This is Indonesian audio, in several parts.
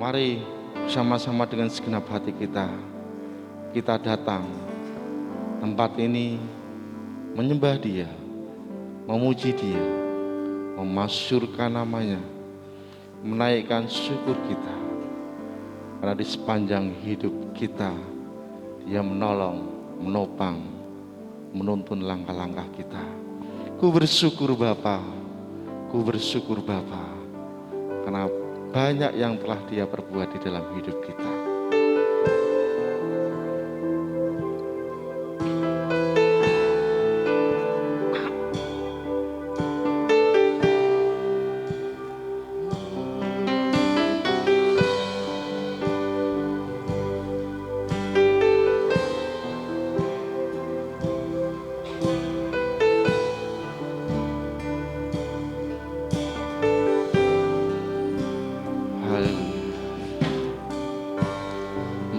Mari bersama-sama dengan segenap hati kita datang tempat ini menyembah Dia, memuji Dia, memasyurkan namanya, menaikkan syukur kita. Karena di sepanjang hidup kita Dia menolong, menopang, menuntun langkah-langkah kita. Ku bersyukur Bapa, ku bersyukur Bapa, karena banyak yang telah Dia perbuat di dalam hidup kita.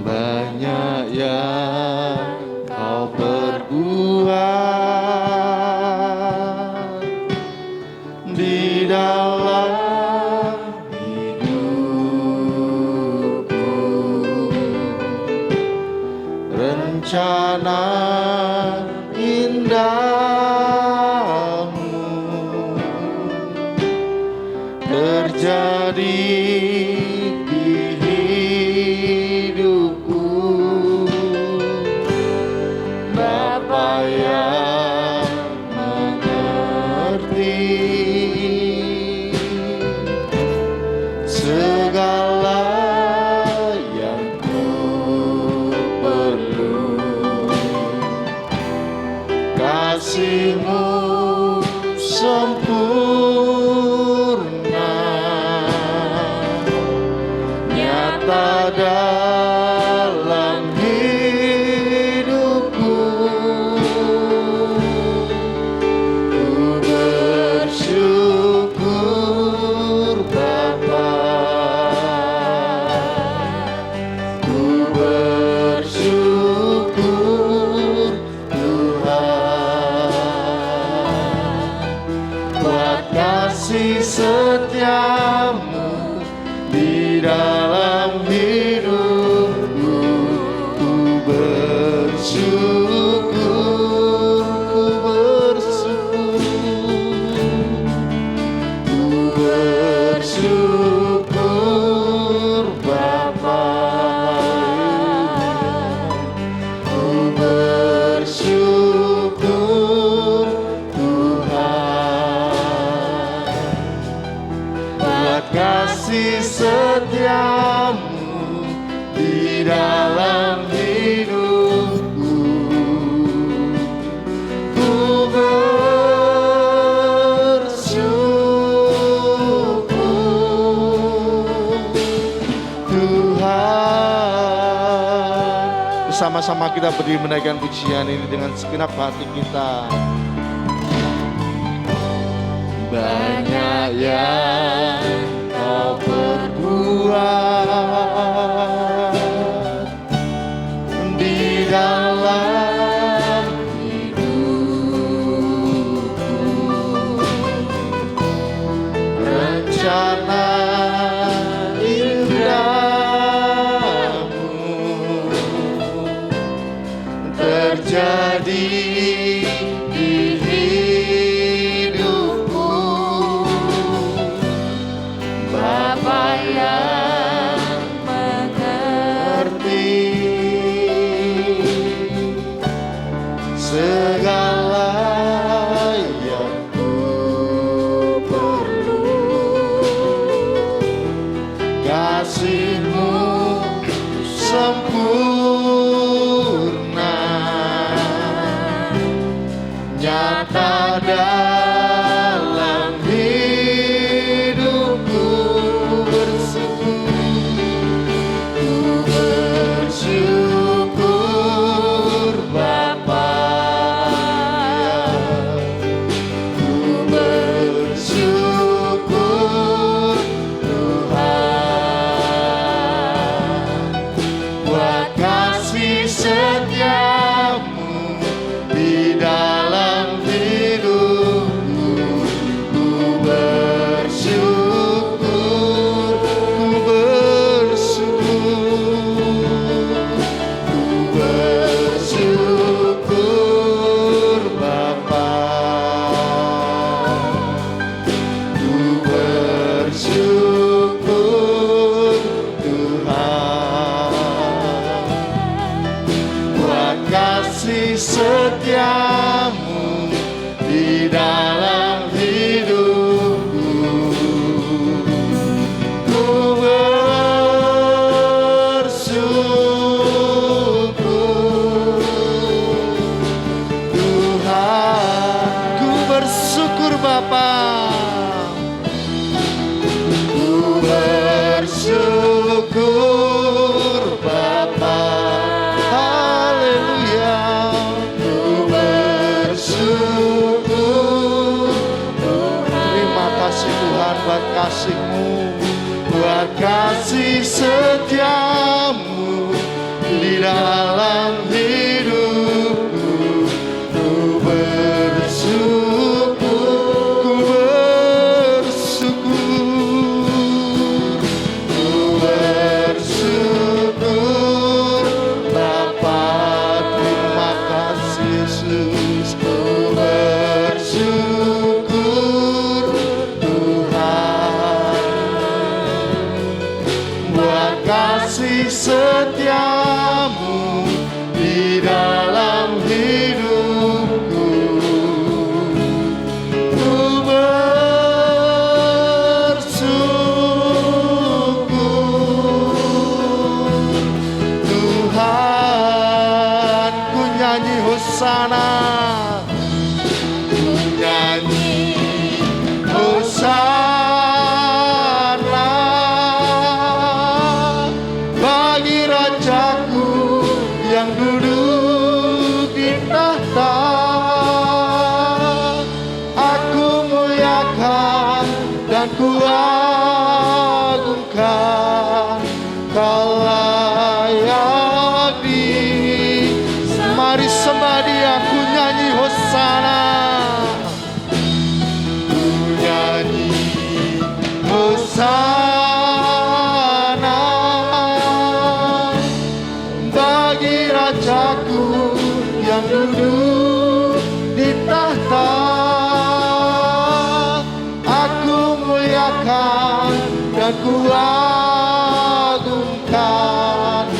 Banyak yang Kau perbuat di dalam hidupku, rencana indahmu terjadi segala yang ku perlu. Kasih-Mu sempurna, nyata dalam hidupku. Ku bersyukur Bapa, bersyukur Tuhan buat kasih setiamu di dalam hidupku. Ku bersyukur, ku bersyukur Bapa. Bersyukur Tuhan buat kasih setiamu di dalam hidupku. Ku bersyukur Tuhan. Bersama-sama kita berdiri menaikkan pujian ini dengan segenap hati kita. Banyak yang Kau perbuat di dalam hidupku, rencana terjadi di hidupku. Bapa yang mengerti segala yang ku perlu. Kasih-Mu sempurna, nyata dalam hidupku. Ku bersyukur Bapa, ku bersyukur Tuhan buat kasih setiamu di dalam hidupku. setiamu di dalam hidupku. Ku bersyukur Tuhan, ku bersyukur Bapa, ku bersyukur Bapa, haleluya, ku bersyukur Tuhan. Terima kasih Tuhan buat kasih-Mu, buat kasih setiamu di dalam hidupku. Ku bersyukur, ku bersyukur, ku bersyukur Bapa. Terima kasih Yesus, ku bersyukur Tuhan buat kasih setiamu di dalam hidupku. Ku bersyukur Tuhan, ku nyanyi hosana, ku nyanyi hosana bagi Rajaku yang duduk di tahta. Aku muliakan dan ku agungkan, Kau layak di. Mari sembah Dia, ku nyanyi hosana, ku nyanyi hosana bagi Rajaku yang duduk di tahta. Aku muliakan dan ku agungkan,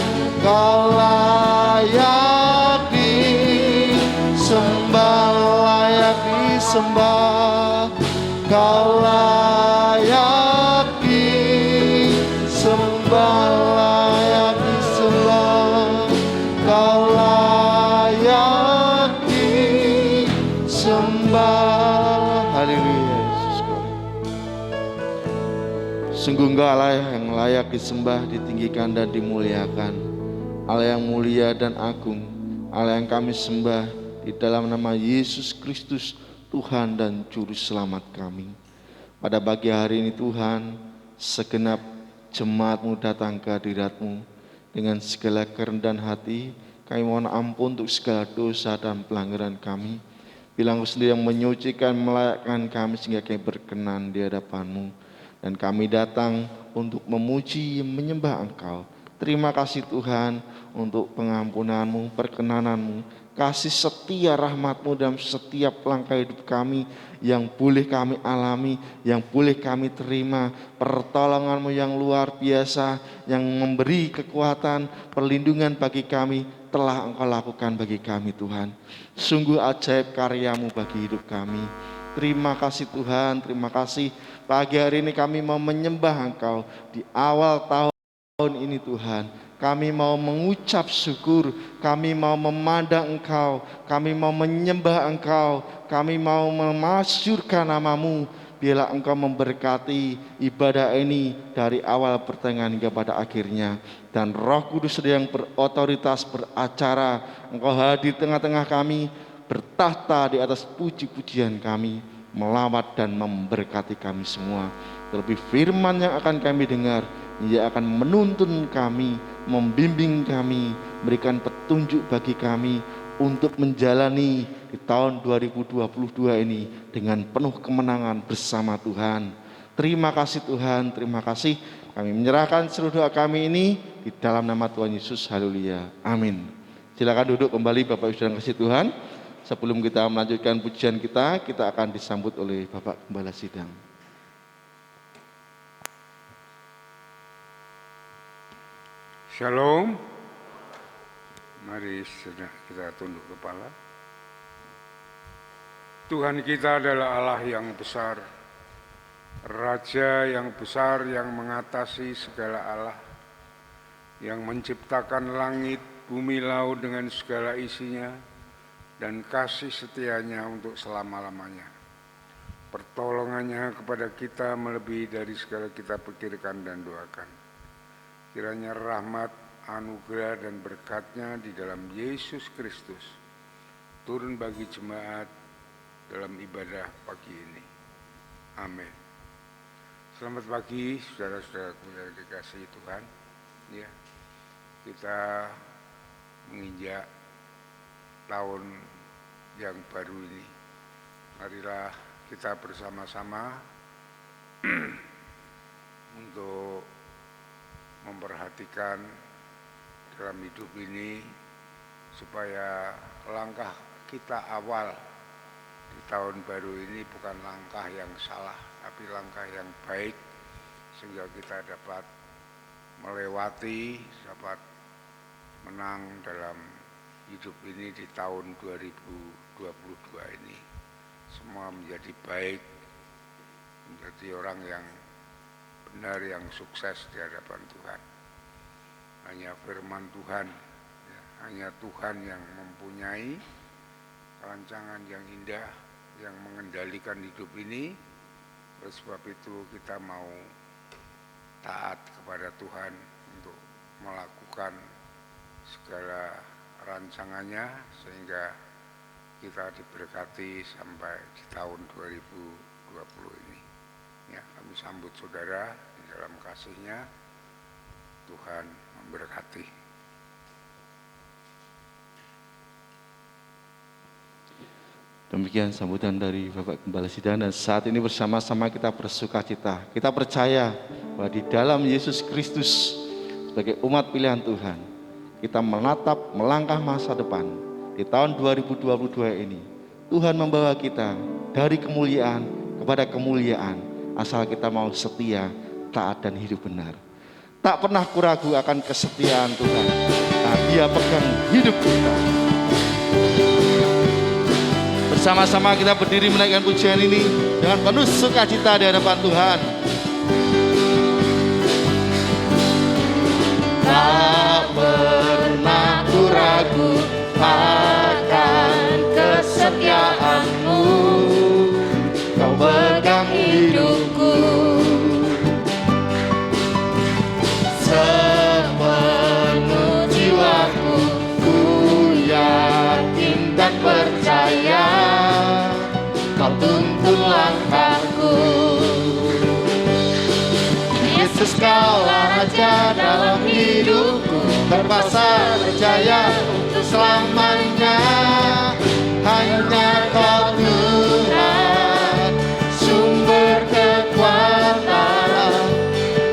Kau layak disembah, layak disembah, Kau layak disembah, layak disembah, Kau layak disembah. Haleluya Yesus. Sungguh Engkau Allah yang layak disembah, ditinggikan dan dimuliakan, Allah yang mulia dan agung, Allah yang kami sembah di dalam nama Yesus Kristus, Tuhan dan Juru Selamat kami. Pada pagi hari ini Tuhan, segenap jemaat-Mu datang ke hadirat-Mu dengan segala kerendahan hati. Kami mohon ampun untuk segala dosa dan pelanggaran kami. Bila Engkau sendiri yang menyucikan, melayakkan kami sehingga kami berkenan di hadapan-Mu. Dan kami datang untuk memuji, menyembah Engkau. Terima kasih Tuhan untuk pengampunan-Mu, perkenanan-Mu, kasih setia rahmat-Mu dalam setiap langkah hidup kami yang boleh kami alami, yang boleh kami terima. Pertolongan-Mu yang luar biasa, yang memberi kekuatan, perlindungan bagi kami, telah Engkau lakukan bagi kami Tuhan. Sungguh ajaib karya-Mu bagi hidup kami. Terima kasih Tuhan, terima kasih. Pagi hari ini kami mau menyembah Engkau di awal tahun ini Tuhan. Kami mau mengucap syukur, kami mau memandang Engkau, kami mau menyembah Engkau, kami mau memasyurkan nama-Mu. Biarlah Engkau memberkati ibadah ini dari awal pertengahan hingga pada akhirnya. Dan Roh Kudus yang berotoritas beracara, Engkau hadir tengah-tengah kami, bertahta di atas puji-pujian kami, melawat dan memberkati kami semua. Terlebih firman yang akan kami dengar, Ia akan menuntun kami, membimbing kami, berikan petunjuk bagi kami untuk menjalani di tahun 2022 ini dengan penuh kemenangan bersama Tuhan. Terima kasih Tuhan, terima kasih. Kami menyerahkan seluruh doa kami ini di dalam nama Tuhan Yesus. Haleluya. Amin. Silakan duduk kembali Bapak Ibu Saudara kasih Tuhan. Sebelum kita melanjutkan pujian kita akan disambut oleh Bapak Gembala Sidang. Shalom. Mari sudah kita tunduk kepala. Tuhan kita adalah Allah yang besar, Raja yang besar yang mengatasi segala Allah, yang menciptakan langit, bumi, laut dengan segala isinya, dan kasih setianya untuk selama-lamanya. Pertolongannya kepada kita melebihi dari segala kita pikirkan dan doakan. Kiranya rahmat, anugerah, dan berkat-Nya di dalam Yesus Kristus turun bagi jemaat dalam ibadah pagi ini. Amin. Selamat pagi saudara-saudaraku yang dikasihi Tuhan. Ya, kita menginjak tahun yang baru ini. Marilah kita bersama-sama untuk memperhatikan dalam hidup ini supaya langkah kita awal di tahun baru ini bukan langkah yang salah, tapi langkah yang baik, sehingga kita dapat melewati, dapat menang dalam hidup ini di tahun 2022 ini. Semua menjadi baik, menjadi orang yang benar, yang sukses di hadapan Tuhan. Hanya firman Tuhan, ya, hanya Tuhan yang mempunyai rancangan yang indah yang mengendalikan hidup ini. Oleh sebab itu kita mau taat kepada Tuhan untuk melakukan segala rancangannya sehingga kita diberkati sampai di tahun 2020 ini. Ya, kami sambut saudara di dalam kasih-Nya. Tuhan memberkati. Demikian sambutan dari Bapak Gembala Sidang, dan saat ini bersama-sama kita bersukacita. Kita percaya bahwa di dalam Yesus Kristus sebagai umat pilihan Tuhan, kita menatap melangkah masa depan di tahun 2022 ini. Tuhan membawa kita dari kemuliaan kepada kemuliaan, asal kita mau setia, taat, dan hidup benar. Tak pernah kuragu akan kesetiaan Tuhan. Nah, Dia pegang hidup kita. Bersama-sama kita berdiri menaikkan pujian ini dengan penuh sukacita di hadapan Tuhan. Tak pernah ku ragu akan kesetiaan-Mu, Kau pegang hidupku. Sepenuh jiwaku ku yakin dan percaya, Kau tuntun langkahku. Yesus, Kaulah Raja dalam hidupku, berkuasa berjaya untuk selamanya. Hanya Kau Tuhan, sumber kekuatan,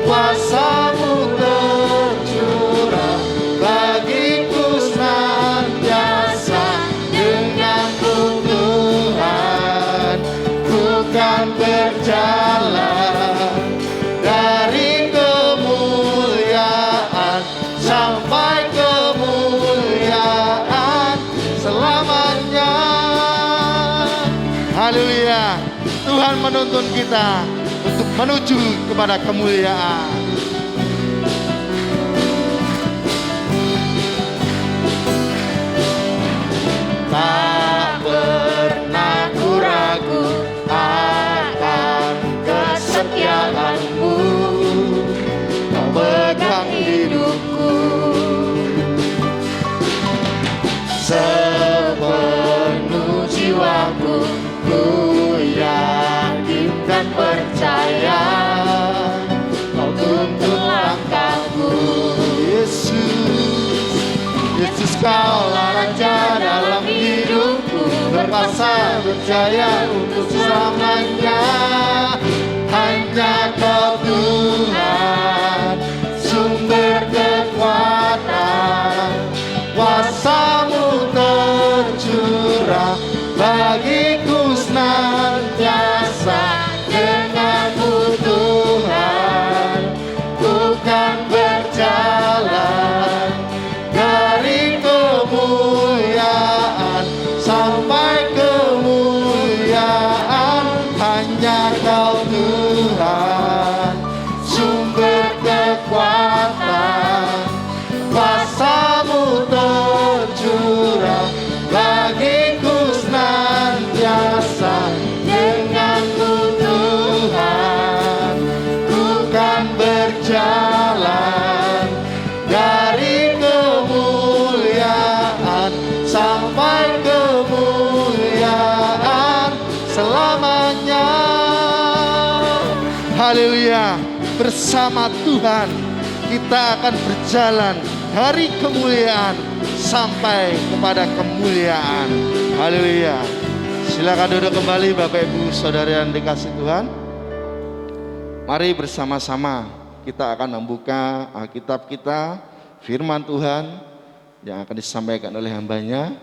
kuasa-Mu tercurah bagiku senantiasa. Denganmu Tuhan, ku kan berjalan dari kemuliaan sampai kemuliaan selamanya. Haleluya. Tuhan menuntun kita untuk menuju kepada kemuliaan. Tak pernah ku ragu akan kesetiaan-Mu, Kau pegang hidupku. Sepenuh jiwaku ku yakin dan percaya, Kau tuntun langkahku. Yesus, Yesus, Kaulah Raja dalam hidupku, berkuasa berjaya untuk selamanya. Hanya Kau Tuhan, sumber kekuatan, kuasa-Mu tercurah bagiku senantiasa. Denganmu Tuhan, ku kan berjalan dari kemuliaan sampai kemuliaan. Haleluya. Bersama Tuhan kita akan berjalan dari kemuliaan sampai kepada kemuliaan. Haleluya. Silakan duduk kembali Bapak Ibu Saudara yang dikasihi Tuhan. Mari bersama-sama kita akan membuka Alkitab kita, firman Tuhan yang akan disampaikan oleh hambanya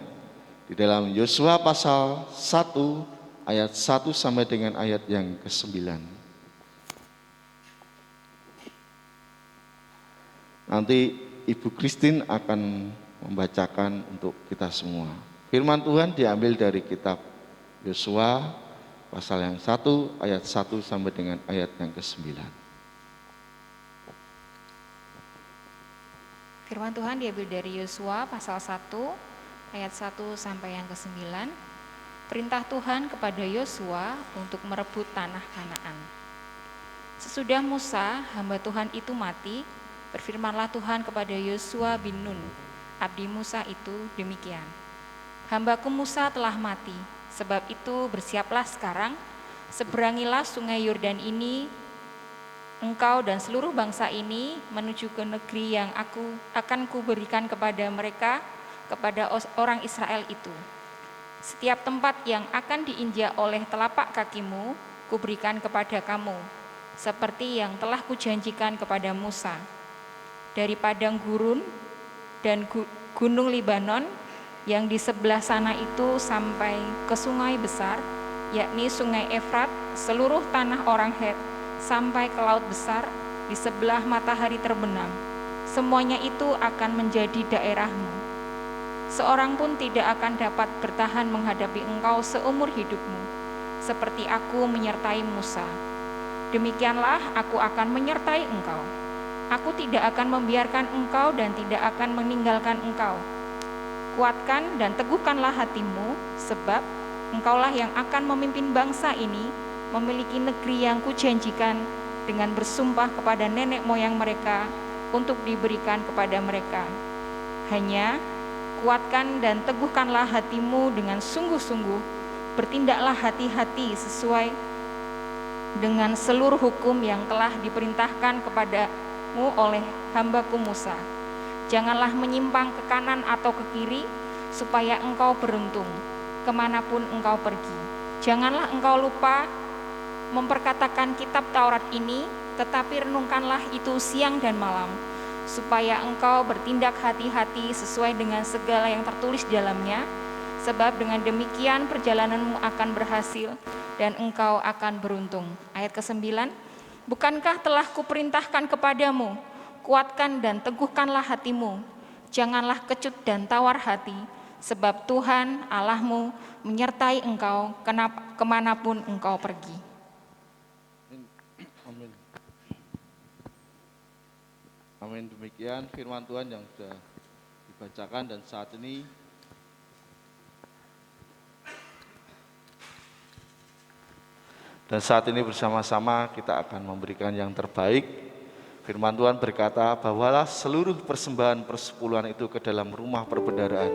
di dalam Yosua pasal 1 ayat 1 sampai dengan ayat yang ke-9. Nanti Ibu Christine akan membacakan untuk kita semua. Firman Tuhan diambil dari kitab Yosua pasal yang 1 ayat 1 sampai dengan ayat yang ke-9. Firman Tuhan diambil dari Yosua pasal 1 ayat 1 sampai yang ke-9. Perintah Tuhan kepada Yosua untuk merebut tanah Kanaan. Sesudah Musa, hamba Tuhan itu mati, berfirmanlah Tuhan kepada Yosua bin Nun, abdi Musa itu demikian. Hambaku Musa telah mati, sebab itu bersiaplah sekarang, seberangilah sungai Yordan ini, engkau dan seluruh bangsa ini menuju ke negeri yang akan kuberikan kepada mereka, kepada orang Israel itu. Setiap tempat yang akan diinjak oleh telapak kakimu, kuberikan kepada kamu, seperti yang telah kujanjikan kepada Musa. Dari padang gurun dan gunung Libanon yang di sebelah sana itu sampai ke sungai besar, yakni sungai Efrat, seluruh tanah orang Het, sampai ke laut besar di sebelah matahari terbenam. Semuanya itu akan menjadi daerahmu. Seorang pun tidak akan dapat bertahan menghadapi engkau seumur hidupmu, seperti aku menyertai Musa. Demikianlah aku akan menyertai engkau. Aku tidak akan membiarkan engkau dan tidak akan meninggalkan engkau. Kuatkan dan teguhkanlah hatimu, sebab engkaulah yang akan memimpin bangsa ini memiliki negeri yang kujanjikan dengan bersumpah kepada nenek moyang mereka untuk diberikan kepada mereka. Hanya kuatkan dan teguhkanlah hatimu dengan sungguh-sungguh, bertindaklah hati-hati sesuai dengan seluruh hukum yang telah diperintahkan kepadamu oleh hambaku Musa. Janganlah menyimpang ke kanan atau ke kiri, supaya engkau beruntung kemanapun engkau pergi. Janganlah engkau lupa memperkatakan kitab Taurat ini, tetapi renungkanlah itu siang dan malam, supaya engkau bertindak hati-hati sesuai dengan segala yang tertulis di dalamnya, sebab dengan demikian perjalananmu akan berhasil dan engkau akan beruntung. Ayat ke-9, bukankah telah kuperintahkan kepadamu, kuatkan dan teguhkanlah hatimu, janganlah kecut dan tawar hati, sebab Tuhan Allahmu menyertai engkau kemanapun engkau pergi. Amin. Amin. Demikian firman Tuhan yang sudah dibacakan, dan saat ini bersama-sama kita akan memberikan yang terbaik. Firman Tuhan berkata, bawalah seluruh persembahan persepuluhan itu ke dalam rumah perbendaharaan,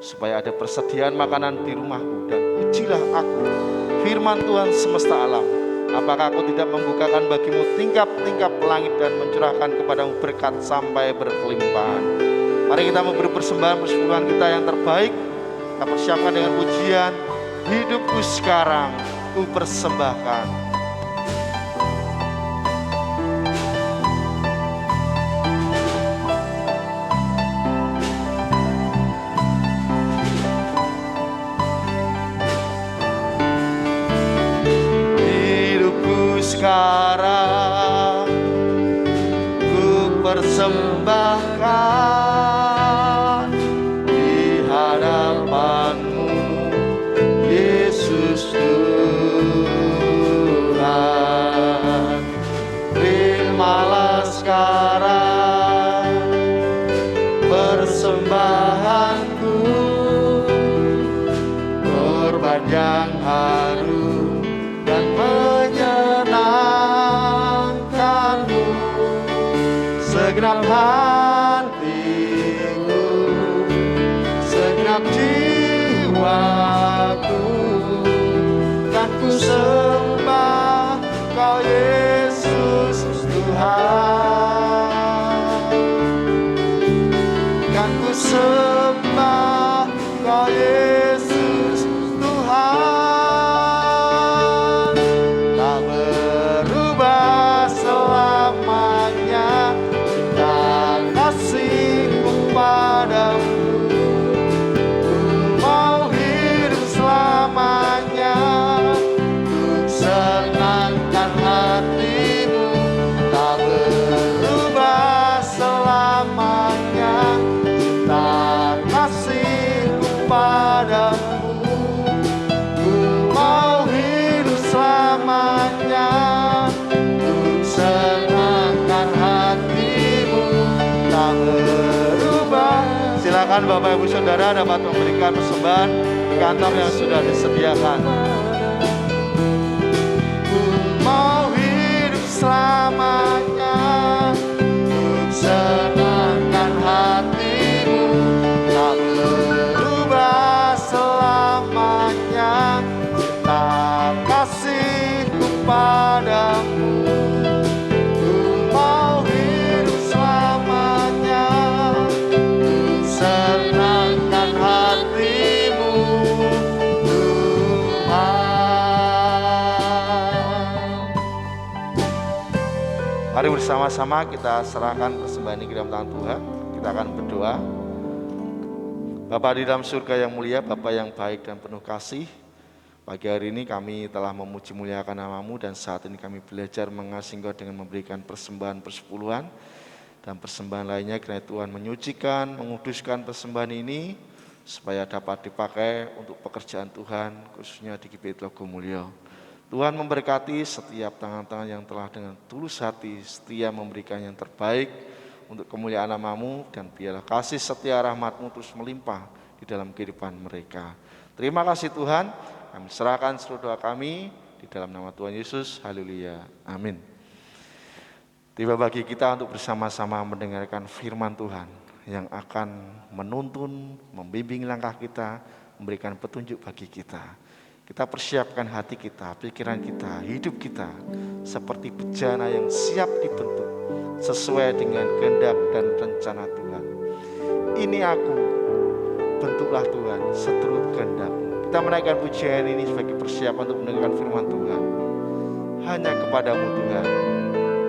supaya ada persediaan makanan di rumahku, dan ujilah aku, firman Tuhan semesta alam, apakah aku tidak membukakan bagimu tingkap-tingkap langit dan mencurahkan kepadamu berkat sampai berkelimpahan. Mari kita memberi persembahan persepuluhan kita yang terbaik. Kita persiapkan dengan pujian, hidupku sekarang ku persembahkan. Hidupku sekarang ku persembahkan di hadapanmu, Yesus Tuhan. Terimalah sekarang persembahanku, korban yang harum dan menyenangkanmu. Segenap hatiku, segenap jiwaku, kan ku sembah Kau Yesus. Silakan Bapak Ibu Saudara dapat memberikan persembahan di kantong yang sudah disediakan. Ku mau hidup selamanya untuk senangkan hatimu, tak berubah selamanya cinta kasihku padamu. Ku mau hidup selamanya untuk senangkan hatimu, Tuhan. Mari bersama-sama kita serahkan persembahan ini ke dalam tangan Tuhan. Kita akan berdoa. Bapa di dalam surga yang mulia, Bapa yang baik dan penuh kasih, pagi hari ini kami telah memuji muliakan nama-Mu dan saat ini kami belajar mengasihi Engkau dengan memberikan persembahan persepuluhan dan persembahan lainnya, kiranya Tuhan menyucikan, menguduskan persembahan ini supaya dapat dipakai untuk pekerjaan Tuhan, khususnya di GPI Telaga Mulyo. Tuhan memberkati setiap tangan-tangan yang telah dengan tulus hati setia memberikan yang terbaik untuk kemuliaan nama-Mu, dan biarlah kasih setia rahmat-Mu terus melimpah di dalam kehidupan mereka. Terima kasih Tuhan, kami serahkan seluruh doa kami di dalam nama Tuhan Yesus. Haleluya, amin. Tiba bagi kita untuk bersama-sama mendengarkan firman Tuhan yang akan menuntun, membimbing langkah kita, memberikan petunjuk bagi kita. Kita persiapkan hati kita, pikiran kita, hidup kita seperti bejana yang siap dibentuk sesuai dengan kehendak dan rencana Tuhan. Ini aku, bentuklah Tuhan seturut kehendak-Mu. Kita menaikkan pujian ini sebagai persiapan untuk mendengarkan firman Tuhan. Hanya kepadamu Tuhan,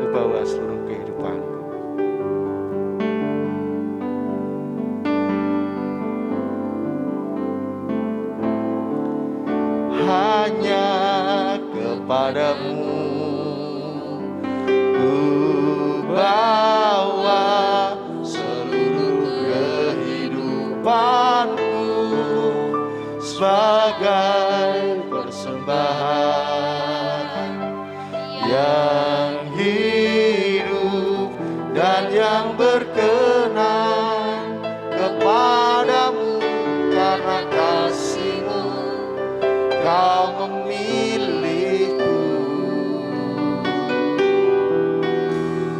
ku bawa seluruh kehidupanku. Hanya kepadamu ku bawa seluruh kehidupanku sebagai persembahan yang hidup dan yang berkenan kepadamu. Karena kasih-Mu Kau memilihku.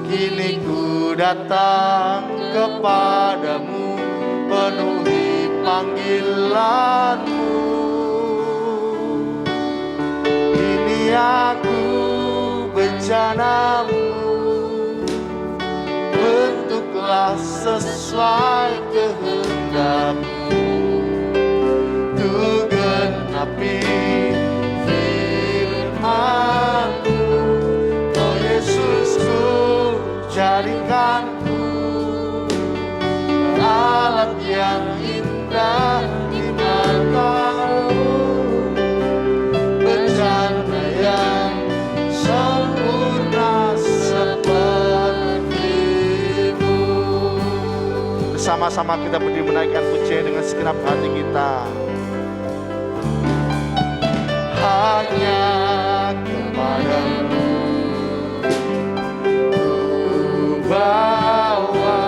Kini ku datang kepadamu, penuhi panggilan-Mu. Ini aku, bejana-Mu, bentuklah sesuai kehendak-Mu. Tuh genapi firman-Mu, oh Yesusku, jadikanku alat yang indah di mata-Mu, bencana yang sempurna seperti-Mu. Bersama-sama kita berdiri menaikkan pujian dengan segenap hati kita. Hanya kepadamu ku bawa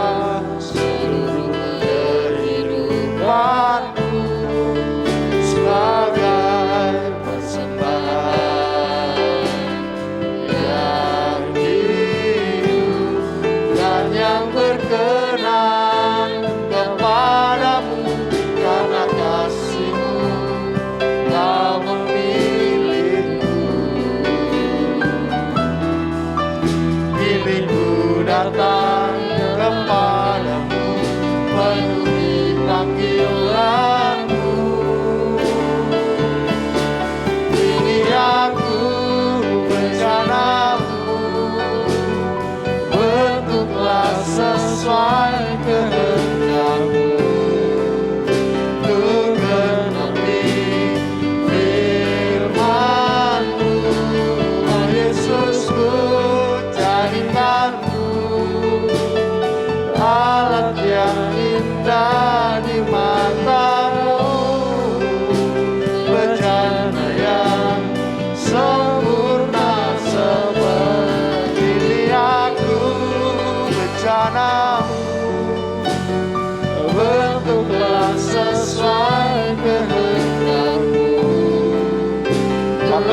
seluruh kehidupanku sebagai persembahan yang hidup dan yang berkenan kepadamu. Karena kasih-Mu Kau memilih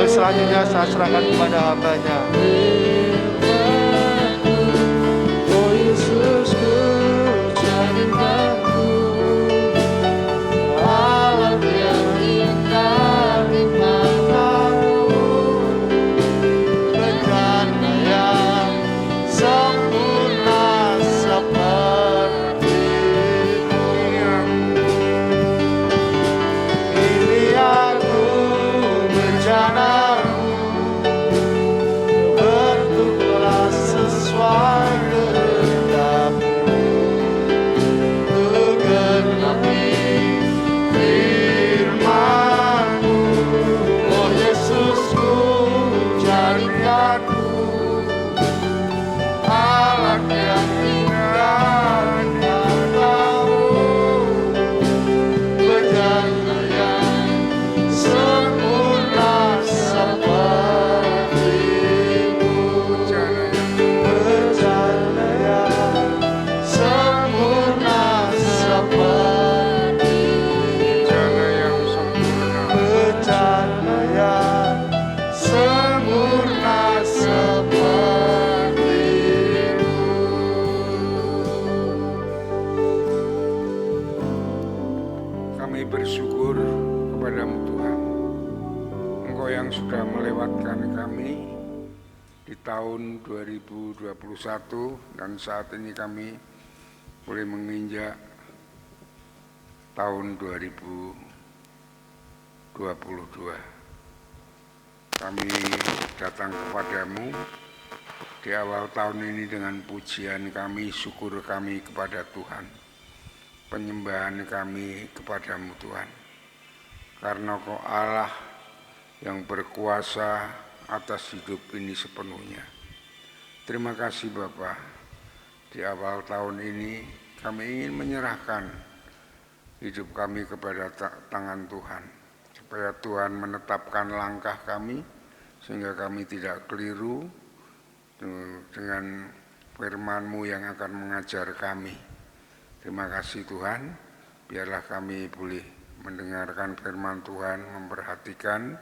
selanjutnya saya serahkan kepada hamba-Nya. Oh Yesusku, jadikanku alat yang indah di matamu, Rencana yang sempurna seperti-Mu. Ini aku bencanamu, bentuklah sesuai kehendak-Mu. Ku genapi firman-Mu, oh Yesusku, jadikanku alat yang indah di matamu, bencana yang sempurna seperti-Mu. Bencana yang sempurna seperti-Mu. Bencana yang sempurna. Bencana yang sempurna seperti-Mu. Kami bersyukur kepadamu Tuhan. Engkau yang sudah melewatkan kami di tahun 2021 dan saat ini kami boleh menginjak tahun 2022. Kami datang kepadamu di awal tahun ini dengan pujian kami, syukur kami kepada Tuhan. Penyembahan kami kepadamu Tuhan. Karena Kau Allah yang berkuasa atas hidup ini sepenuhnya. Terima kasih Bapa. Di awal tahun ini kami ingin menyerahkan hidup kami kepada tangan Tuhan. Supaya Tuhan menetapkan langkah kami sehingga kami tidak keliru dengan firman-Mu yang akan mengajar kami. Terima kasih Tuhan, biarlah kami boleh mendengarkan firman Tuhan, memperhatikan,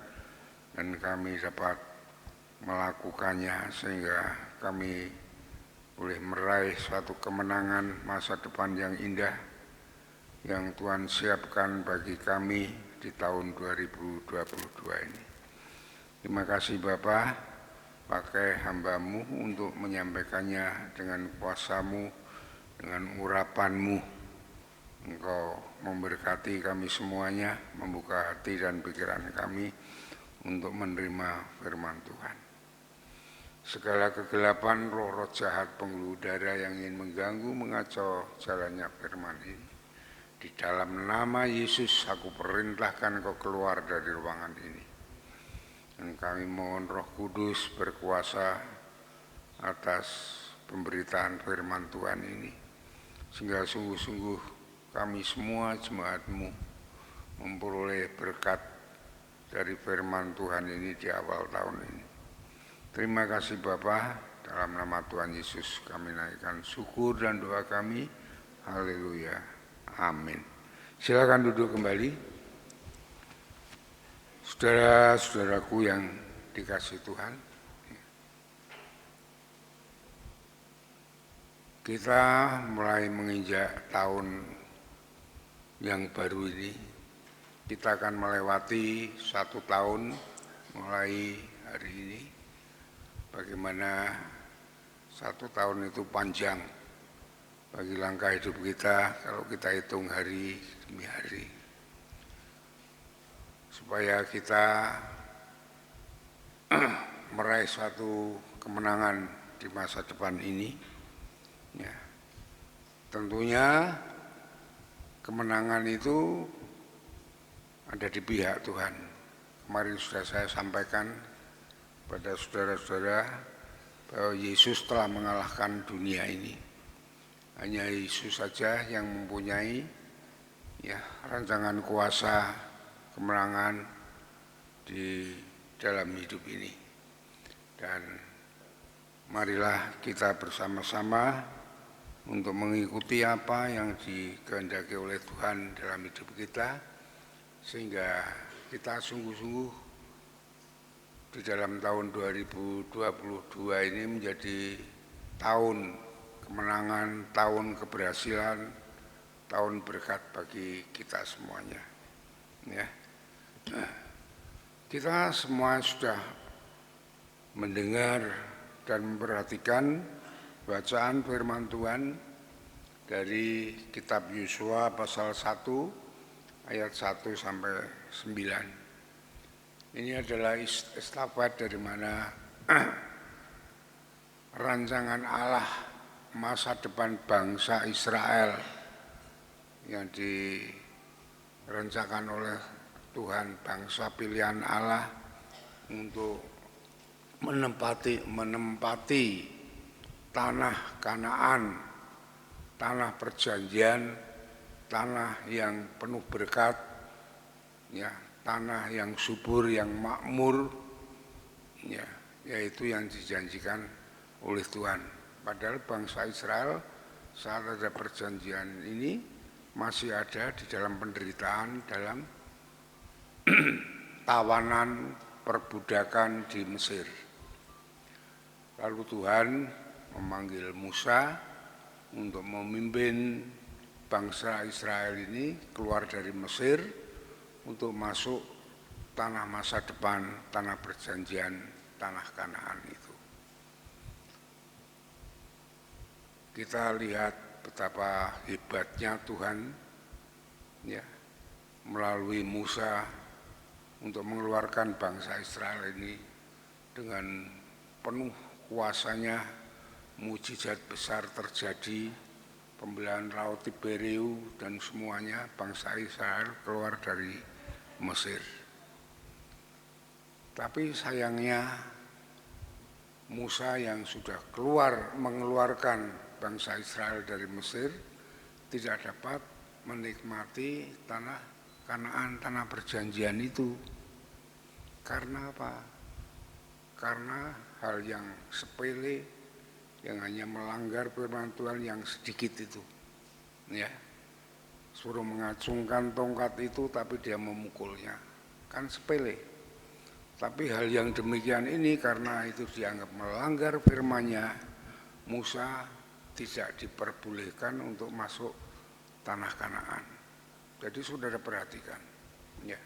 dan kami dapat melakukannya sehingga kami boleh meraih suatu kemenangan masa depan yang indah yang Tuhan siapkan bagi kami di tahun 2022 ini. Terima kasih Bapa, pakai hamba-Mu untuk menyampaikannya dengan kuasa-Mu, dengan urapan-Mu. Engkau memberkati kami semuanya, membuka hati dan pikiran kami untuk menerima firman Tuhan. Segala kegelapan, roh-roh jahat, penggulu udara yang ingin mengganggu, mengacau jalannya firman ini, di dalam nama Yesus aku perintahkan Kau keluar dari ruangan ini. Dan kami mohon Roh Kudus berkuasa atas pemberitaan firman Tuhan ini, sehingga sungguh-sungguh kami semua jemaat-Mu memperoleh berkat dari firman Tuhan ini di awal tahun ini. Terima kasih Bapa, dalam nama Tuhan Yesus kami naikkan syukur dan doa kami. Haleluya. Amin. Silakan duduk kembali. Saudara-saudaraku yang dikasihi Tuhan, kita mulai menginjak tahun yang baru ini. Kita akan melewati 1 tahun mulai hari ini. Bagaimana 1 tahun itu panjang bagi langkah hidup kita kalau kita hitung hari demi hari. Supaya kita meraih suatu kemenangan di masa depan ini, ya, tentunya kemenangan itu ada di pihak Tuhan. Kemarin sudah saya sampaikan pada saudara-saudara bahwa Yesus telah mengalahkan dunia ini. Hanya Yesus saja yang mempunyai rancangan kuasa kemenangan di dalam hidup ini. Dan marilah kita bersama-sama untuk mengikuti apa yang dikehendaki oleh Tuhan dalam hidup kita, sehingga kita sungguh-sungguh di dalam tahun 2022 ini menjadi tahun kemenangan, tahun keberhasilan, tahun berkat bagi kita semuanya. Ya. Kita semua sudah mendengar dan memperhatikan bacaan firman Tuhan dari kitab Yosua pasal 1 ayat 1 sampai 9. Ini adalah estafet dari mana rancangan Allah masa depan bangsa Israel yang direncanakan oleh Tuhan, bangsa pilihan Allah untuk menempati tanah Kanaan, tanah perjanjian, tanah yang penuh berkat, ya, tanah yang subur, yang makmur, ya, yaitu yang dijanjikan oleh Tuhan. Padahal bangsa Israel saat ada perjanjian ini masih ada di dalam penderitaan, dalam tawanan perbudakan di Mesir. Lalu Tuhan memanggil Musa untuk memimpin bangsa Israel ini keluar dari Mesir untuk masuk tanah masa depan, tanah perjanjian, tanah Kanaan itu. Kita lihat betapa hebatnya Tuhan, ya, melalui Musa untuk mengeluarkan bangsa Israel ini dengan penuh kuasanya. Mukjizat besar terjadi, pembelahan laut Tiberiu dan semuanya bangsa Israel keluar dari Mesir. Tapi sayangnya Musa yang sudah mengeluarkan bangsa Israel dari Mesir tidak dapat menikmati tanah Kanaan, tanah perjanjian itu. Karena apa? Karena hal yang sepele, yang hanya melanggar firman Tuhan yang sedikit itu, ya, suruh mengacungkan tongkat itu tapi dia memukulnya, kan sepele. Tapi hal yang demikian ini karena itu dianggap melanggar firman-Nya, Musa tidak diperbolehkan untuk masuk tanah Kanaan. Jadi saudara perhatikan, ya,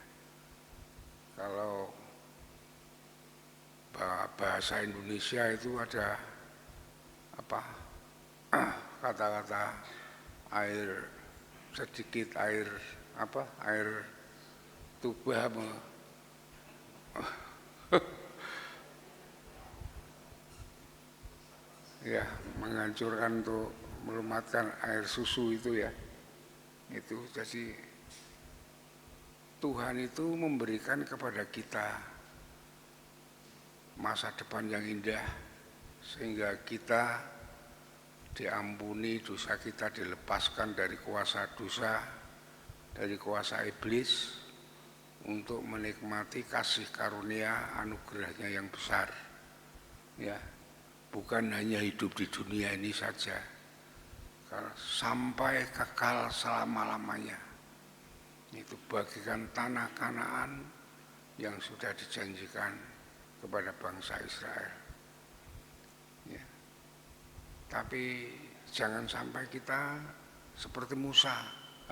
kalau bahasa Indonesia itu ada apa, kata-kata air sedikit, air apa, air tuba, ya, menghancurkan untuk melumatkan air susu itu, ya. Itu jadi Tuhan itu memberikan kepada kita masa depan yang indah sehingga kita diampuni dosa kita, dilepaskan dari kuasa dosa, dari kuasa iblis, untuk menikmati kasih karunia anugerahnya yang besar, ya, bukan hanya hidup di dunia ini saja, sampai kekal selama-lamanya. Itu bagikan tanah Kanaan yang sudah dijanjikan kepada bangsa Israel, ya. Tapi jangan sampai kita seperti Musa,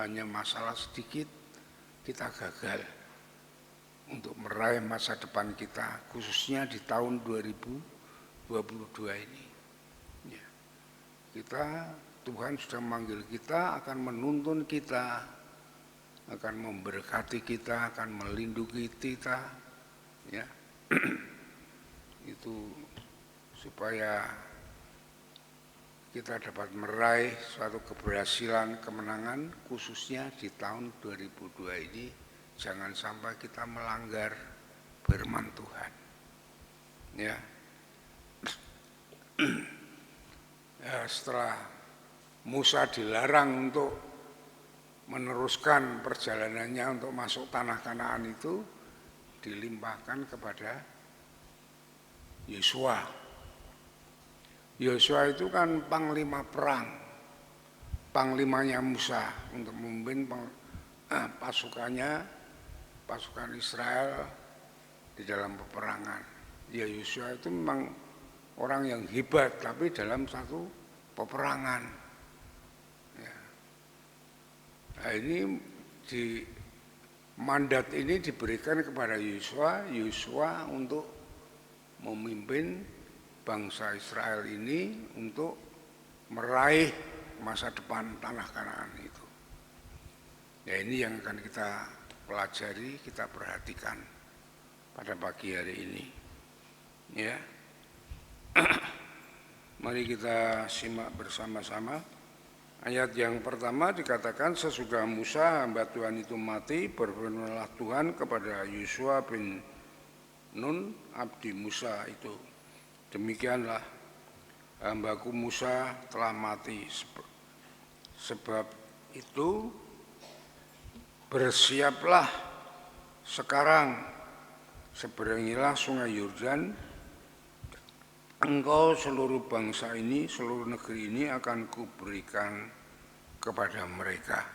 hanya masalah sedikit kita gagal untuk meraih masa depan kita, khususnya di tahun 2022 ini, ya. Tuhan sudah memanggil kita, akan menuntun kita, akan memberkati kita, akan melindungi kita, ya. Itu supaya kita dapat meraih suatu keberhasilan, kemenangan, khususnya di tahun 2002 ini. Jangan sampai kita melanggar firman Tuhan, ya. Ya, setelah Musa dilarang untuk meneruskan perjalanannya untuk masuk tanah Kanaan itu, dilimpahkan kepada Yosua. Yosua itu kan panglima perang, panglimanya Musa untuk memimpin pasukan Israel di dalam peperangan. Ya Yosua itu memang orang yang hebat, tapi dalam satu peperangan. Ya. Nah, ini mandat ini diberikan kepada Yosua untuk memimpin bangsa Israel ini untuk meraih masa depan tanah Kanaan itu. Ya ini yang akan kita pelajari, kita perhatikan pada pagi hari ini. Ya, mari kita simak bersama-sama. Ayat yang pertama dikatakan, sesudah Musa hamba Tuhan itu mati, berfirmanlah Tuhan kepada Yosua bin Nun abdi Musa itu, demikianlah hambaku Musa telah mati, sebab itu bersiaplah sekarang, seberangilah sungai Yordan, engkau seluruh bangsa ini, seluruh negeri ini akan kuberikan kepada mereka,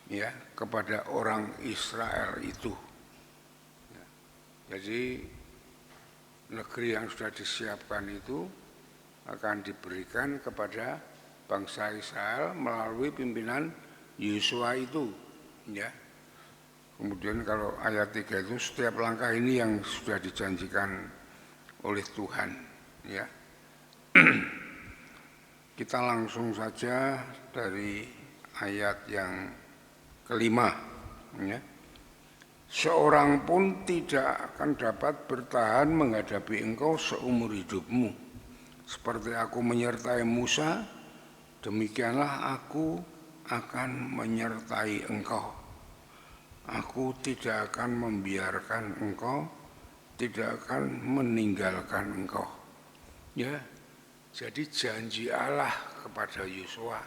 ya, kepada orang Israel itu. Ya. Jadi negeri yang sudah disiapkan itu akan diberikan kepada bangsa Israel melalui pimpinan Yosua itu, ya. Kemudian kalau ayat 3 itu setiap langkah ini yang sudah dijanjikan oleh Tuhan. Ya, kita langsung saja dari ayat yang kelima. Ya. Seorang pun tidak akan dapat bertahan menghadapi engkau seumur hidupmu. Seperti aku menyertai Musa, demikianlah aku akan menyertai engkau. Aku tidak akan membiarkan engkau, tidak akan meninggalkan engkau. Ya, jadi janji Allah kepada Yosua,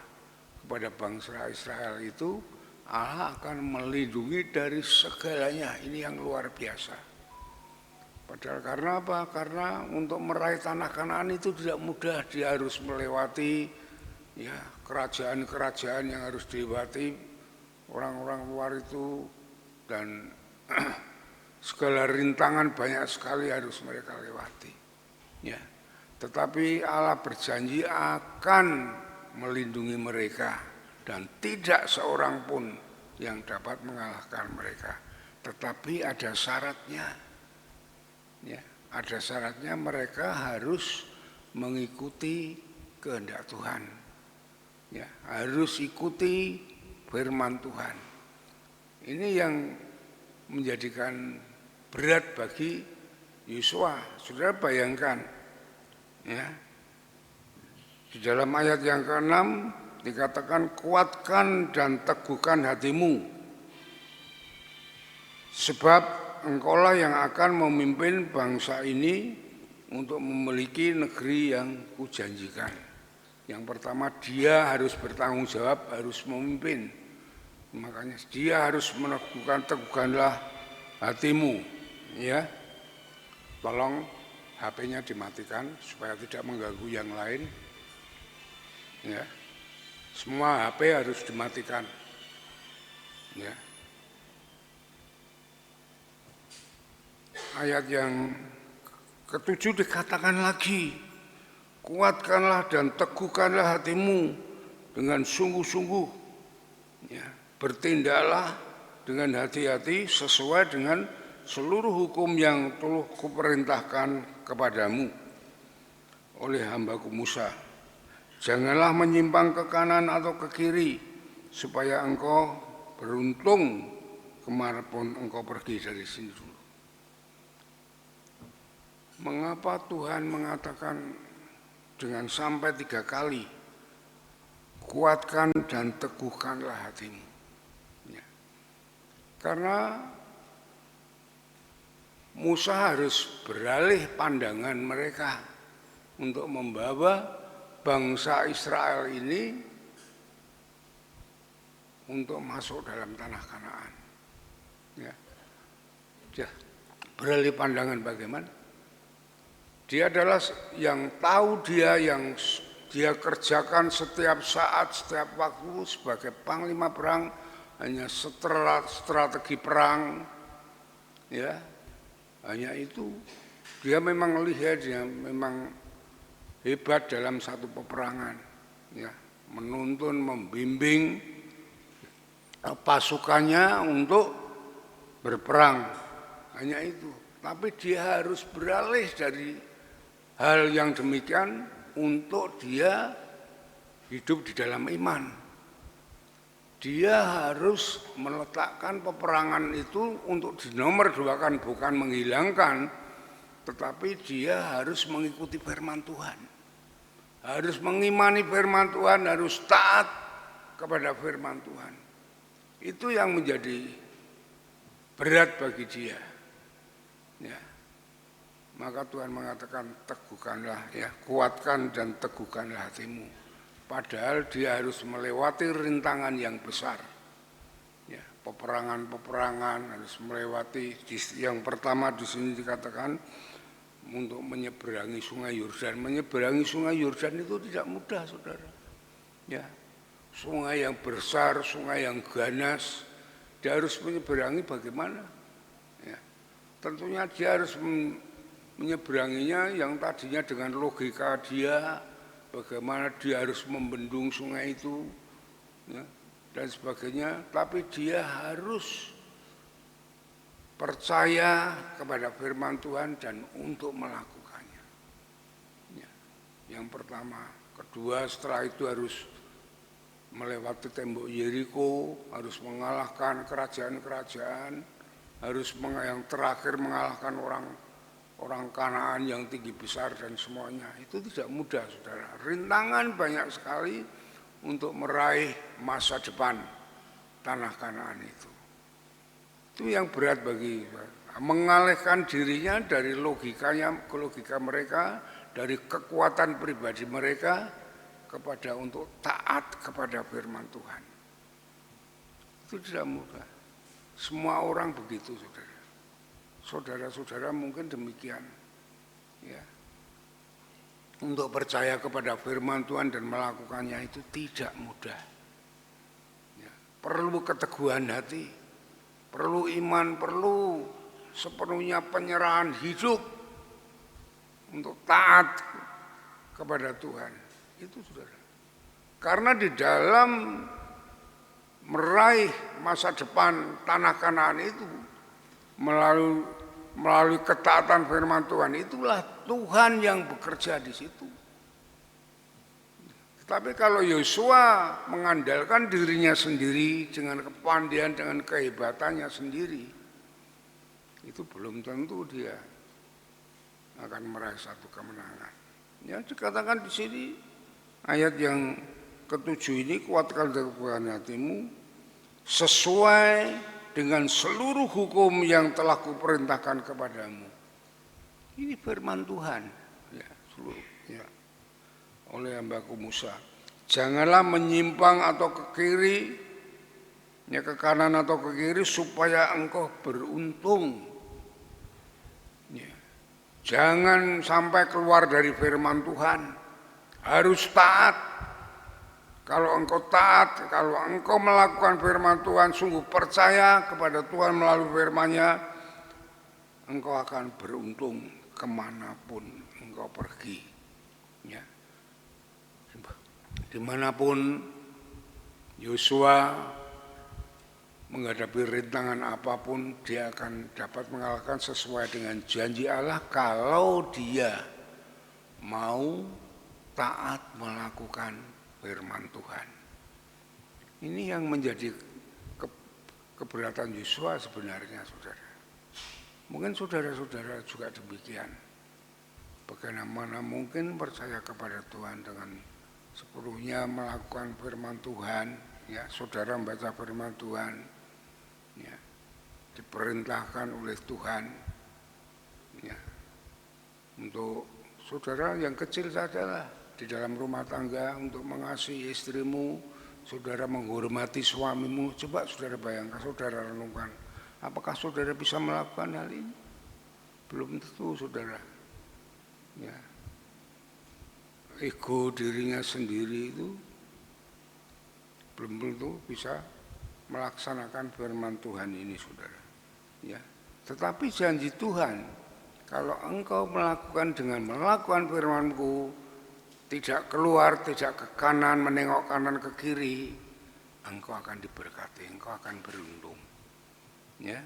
kepada bangsa Israel itu, Allah akan melindungi dari segalanya. Ini yang luar biasa. Padahal karena apa? Karena untuk meraih tanah Kanaan itu tidak mudah. Dia harus melewati, ya, kerajaan-kerajaan yang harus dilewati orang-orang luar itu, dan segala rintangan banyak sekali harus mereka lewati. Ya. Tetapi Allah berjanji akan melindungi mereka dan tidak seorang pun yang dapat mengalahkan mereka. Tetapi ada syaratnya. Ya, ada syaratnya, mereka harus mengikuti kehendak Tuhan. Ya, harus ikuti firman Tuhan. Ini yang menjadikan berat bagi Yosua. Saudara bayangkan, ya, di dalam ayat yang ke-6 dikatakan, kuatkan dan teguhkan hatimu, sebab engkaulah yang akan memimpin bangsa ini untuk memiliki negeri yang kujanjikan. Yang pertama, dia harus bertanggung jawab, harus memimpin. Makanya dia harus teguhkanlah hatimu. Ya, tolong HP-nya dimatikan supaya tidak mengganggu yang lain. Ya, semua HP harus dimatikan. Ya. Ayat yang ke-7 dikatakan lagi, kuatkanlah dan teguhkanlah hatimu dengan sungguh-sungguh. Ya, bertindaklah dengan hati-hati sesuai dengan seluruh hukum yang telah kuperintahkan kepadamu oleh hambaku Musa. Janganlah menyimpang ke kanan atau ke kiri, supaya engkau beruntung kemanapun engkau pergi dari sini dulu. Mengapa Tuhan mengatakan dengan sampai 3 kali, kuatkan dan teguhkanlah hatimu? Ya. Karena Musa harus beralih pandangan mereka untuk membawa bangsa Israel ini untuk masuk dalam tanah Kanaan. Ya. Beralih pandangan bagaimana? Dia adalah yang tahu, yang dia kerjakan setiap saat, setiap waktu sebagai panglima perang, hanya strategi perang, ya, hanya itu. Dia memang lihat, dia memang hebat dalam satu peperangan, ya, menuntun, membimbing pasukannya untuk berperang, hanya itu. Tapi dia harus beralih dari hal yang demikian untuk dia hidup di dalam iman. Dia harus meletakkan peperangan itu untuk dinomorduakan, bukan menghilangkan, tetapi dia harus mengikuti firman Tuhan. Harus mengimani firman Tuhan, harus taat kepada firman Tuhan. Itu yang menjadi berat bagi dia. Ya. Maka Tuhan mengatakan teguhkanlah, ya, kuatkan dan teguhkanlah hatimu. Padahal dia harus melewati rintangan yang besar. Ya, peperangan-peperangan harus melewati. Yang pertama di sini dikatakan untuk menyeberangi sungai Yordan. Menyeberangi sungai Yordan itu tidak mudah, saudara. Ya, sungai yang besar, sungai yang ganas, dia harus menyeberangi bagaimana? Ya, tentunya dia harus menyeberanginya yang tadinya dengan logika dia, bagaimana dia harus membendung sungai itu, ya, dan sebagainya. Tapi dia harus percaya kepada firman Tuhan dan untuk melakukannya. Ya, yang pertama. Kedua, setelah itu harus melewati tembok Yeriko, harus mengalahkan kerajaan-kerajaan, harus yang terakhir mengalahkan orang Kanaan yang tinggi besar dan semuanya. Itu tidak mudah, saudara. Rintangan banyak sekali untuk meraih masa depan tanah Kanaan itu. Itu yang berat bagi mengalihkan dirinya dari logikanya ke logika mereka, dari kekuatan pribadi mereka kepada untuk taat kepada firman Tuhan. Itu tidak mudah. Semua orang begitu, saudara. Saudara-saudara mungkin demikian. Ya. Untuk percaya kepada firman Tuhan dan melakukannya itu tidak mudah. Ya. Perlu keteguhan hati, perlu iman, perlu sepenuhnya penyerahan hidup untuk taat kepada Tuhan. Itu, saudara. Karena di dalam meraih masa depan tanah Kanaan itu melalui ketaatan firman Tuhan, itulah Tuhan yang bekerja di situ. Tapi kalau Yosua mengandalkan dirinya sendiri dengan kepandaian, dengan kehebatannya sendiri, itu belum tentu dia akan meraih satu kemenangan. Ya, dikatakan di sini ayat yang ke-7 ini, kuatkan teguhkan hatimu sesuai dengan seluruh hukum yang telah kuperintahkan kepadamu. Ini firman Tuhan, ya, seluruh, ya, oleh hambaku Musa. Janganlah menyimpang atau ke kiri, ya, ke kanan atau ke kiri, supaya engkau beruntung. Ya. Jangan sampai keluar dari firman Tuhan, harus taat. Kalau engkau taat, kalau engkau melakukan firman Tuhan, sungguh percaya kepada Tuhan melalui firman-Nya, engkau akan beruntung kemanapun engkau pergi. Ya. Dimanapun Yosua menghadapi rintangan apapun, dia akan dapat mengalahkan sesuai dengan janji Allah kalau dia mau taat melakukan firman Tuhan. Ini yang menjadi keberatan Yosua sebenarnya, saudara. Mungkin saudara-saudara juga demikian. Bagaimana mungkin percaya kepada Tuhan dengan sepenuhnya melakukan firman Tuhan, ya, saudara membaca firman Tuhan, ya, diperintahkan oleh Tuhan, ya, untuk saudara yang kecil sajalah. Di dalam rumah tangga untuk mengasihi istrimu, saudara menghormati suamimu. Coba saudara bayangkan, saudara renungkan, apakah saudara bisa melakukan hal ini? Belum tentu, saudara. Ya. Ego dirinya sendiri itu belum tentu bisa melaksanakan firman Tuhan ini, saudara. Ya. Tetapi janji Tuhan, Kalau engkau melakukan dengan melakukan firman-Ku, tidak keluar, tidak ke kanan, menengok kanan ke kiri, engkau akan diberkati, engkau akan beruntung. Ya,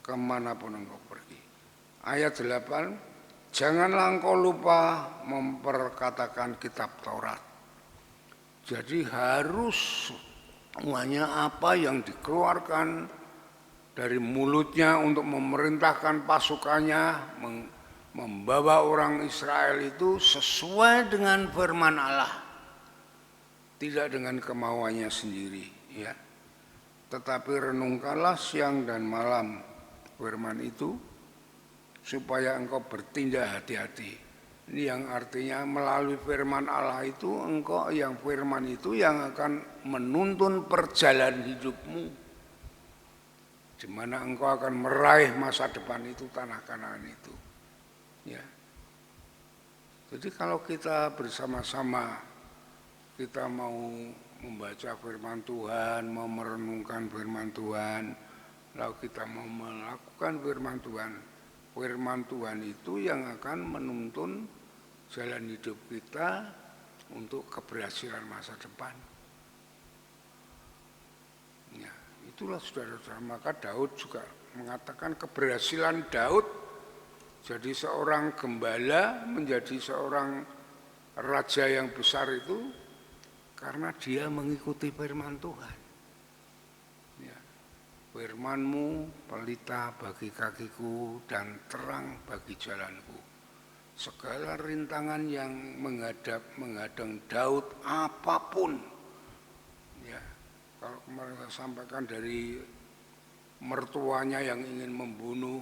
kemanapun engkau pergi. Ayat 8, janganlah engkau lupa memperkatakan kitab Taurat. Jadi harus semuanya apa yang dikeluarkan dari mulutnya untuk memerintahkan pasukannya membawa orang Israel itu sesuai dengan firman Allah, tidak dengan kemauannya sendiri, ya. Tetapi renungkanlah siang dan malam firman itu supaya engkau bertindak hati-hati. Ini yang artinya melalui firman Allah itu engkau yang firman itu yang akan menuntun perjalanan hidupmu, di mana engkau akan meraih masa depan itu, tanah Kanaan itu. Ya. Jadi kalau kita bersama-sama kita mau membaca firman Tuhan, mau merenungkan firman Tuhan, lalu kita mau melakukan firman Tuhan itu yang akan menuntun jalan hidup kita untuk keberhasilan masa depan. Ya, itulah saudara-saudara, maka Daud juga mengatakan keberhasilan Daud jadi seorang gembala, menjadi seorang raja yang besar itu karena dia mengikuti firman Tuhan. Ya. Firman-Mu pelita bagi kakiku dan terang bagi jalanku. Segala rintangan yang menghadang Daud apapun, ya, kalau kemarin saya sampaikan dari mertuanya yang ingin membunuh,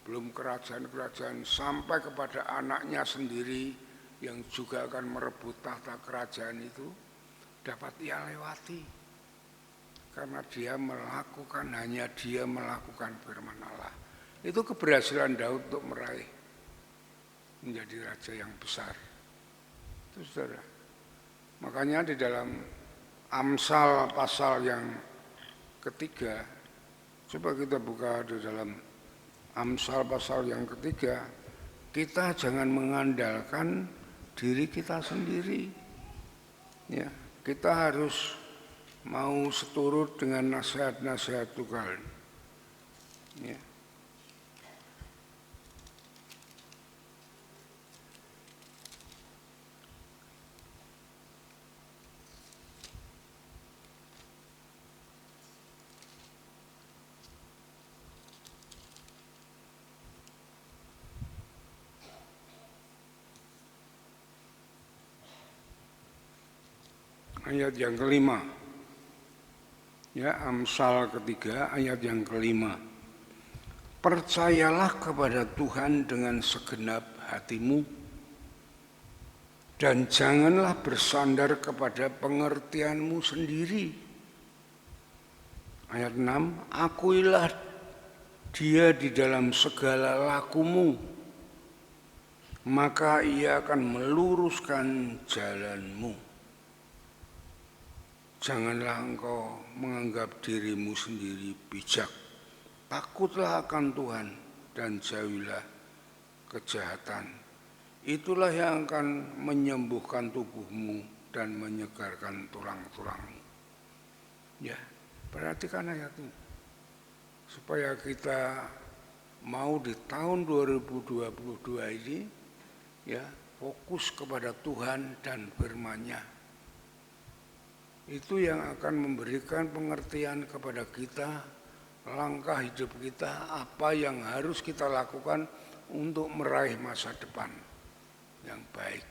belum kerajaan-kerajaan, sampai kepada anaknya sendiri yang juga akan merebut tahta kerajaan itu, dapat ia lewati. Karena hanya dia melakukan firman Allah. Itu keberhasilan Daud untuk meraih menjadi raja yang besar. Itu saudara. Makanya di dalam Amsal pasal yang ketiga, coba kita buka di dalam Amsal pasal yang ketiga, kita jangan mengandalkan diri kita sendiri. Ya, kita harus mau seturut dengan nasihat-nasihat Tuhan. Ya. Ayat yang kelima, ya, Amsal ketiga ayat yang kelima. Percayalah kepada Tuhan dengan segenap hatimu dan janganlah bersandar kepada pengertianmu sendiri. Ayat 6, akuilah dia di dalam segala lakumu, maka ia akan meluruskan jalanmu. Janganlah engkau menganggap dirimu sendiri bijak. Takutlah akan Tuhan dan jauhilah kejahatan. Itulah yang akan menyembuhkan tubuhmu dan menyegarkan tulang-tulangmu. Ya, perhatikan ayat ini. Supaya kita mau di tahun 2022 ini, ya, fokus kepada Tuhan dan firman-Nya. Itu yang akan memberikan pengertian kepada kita, langkah hidup kita, apa yang harus kita lakukan untuk meraih masa depan yang baik.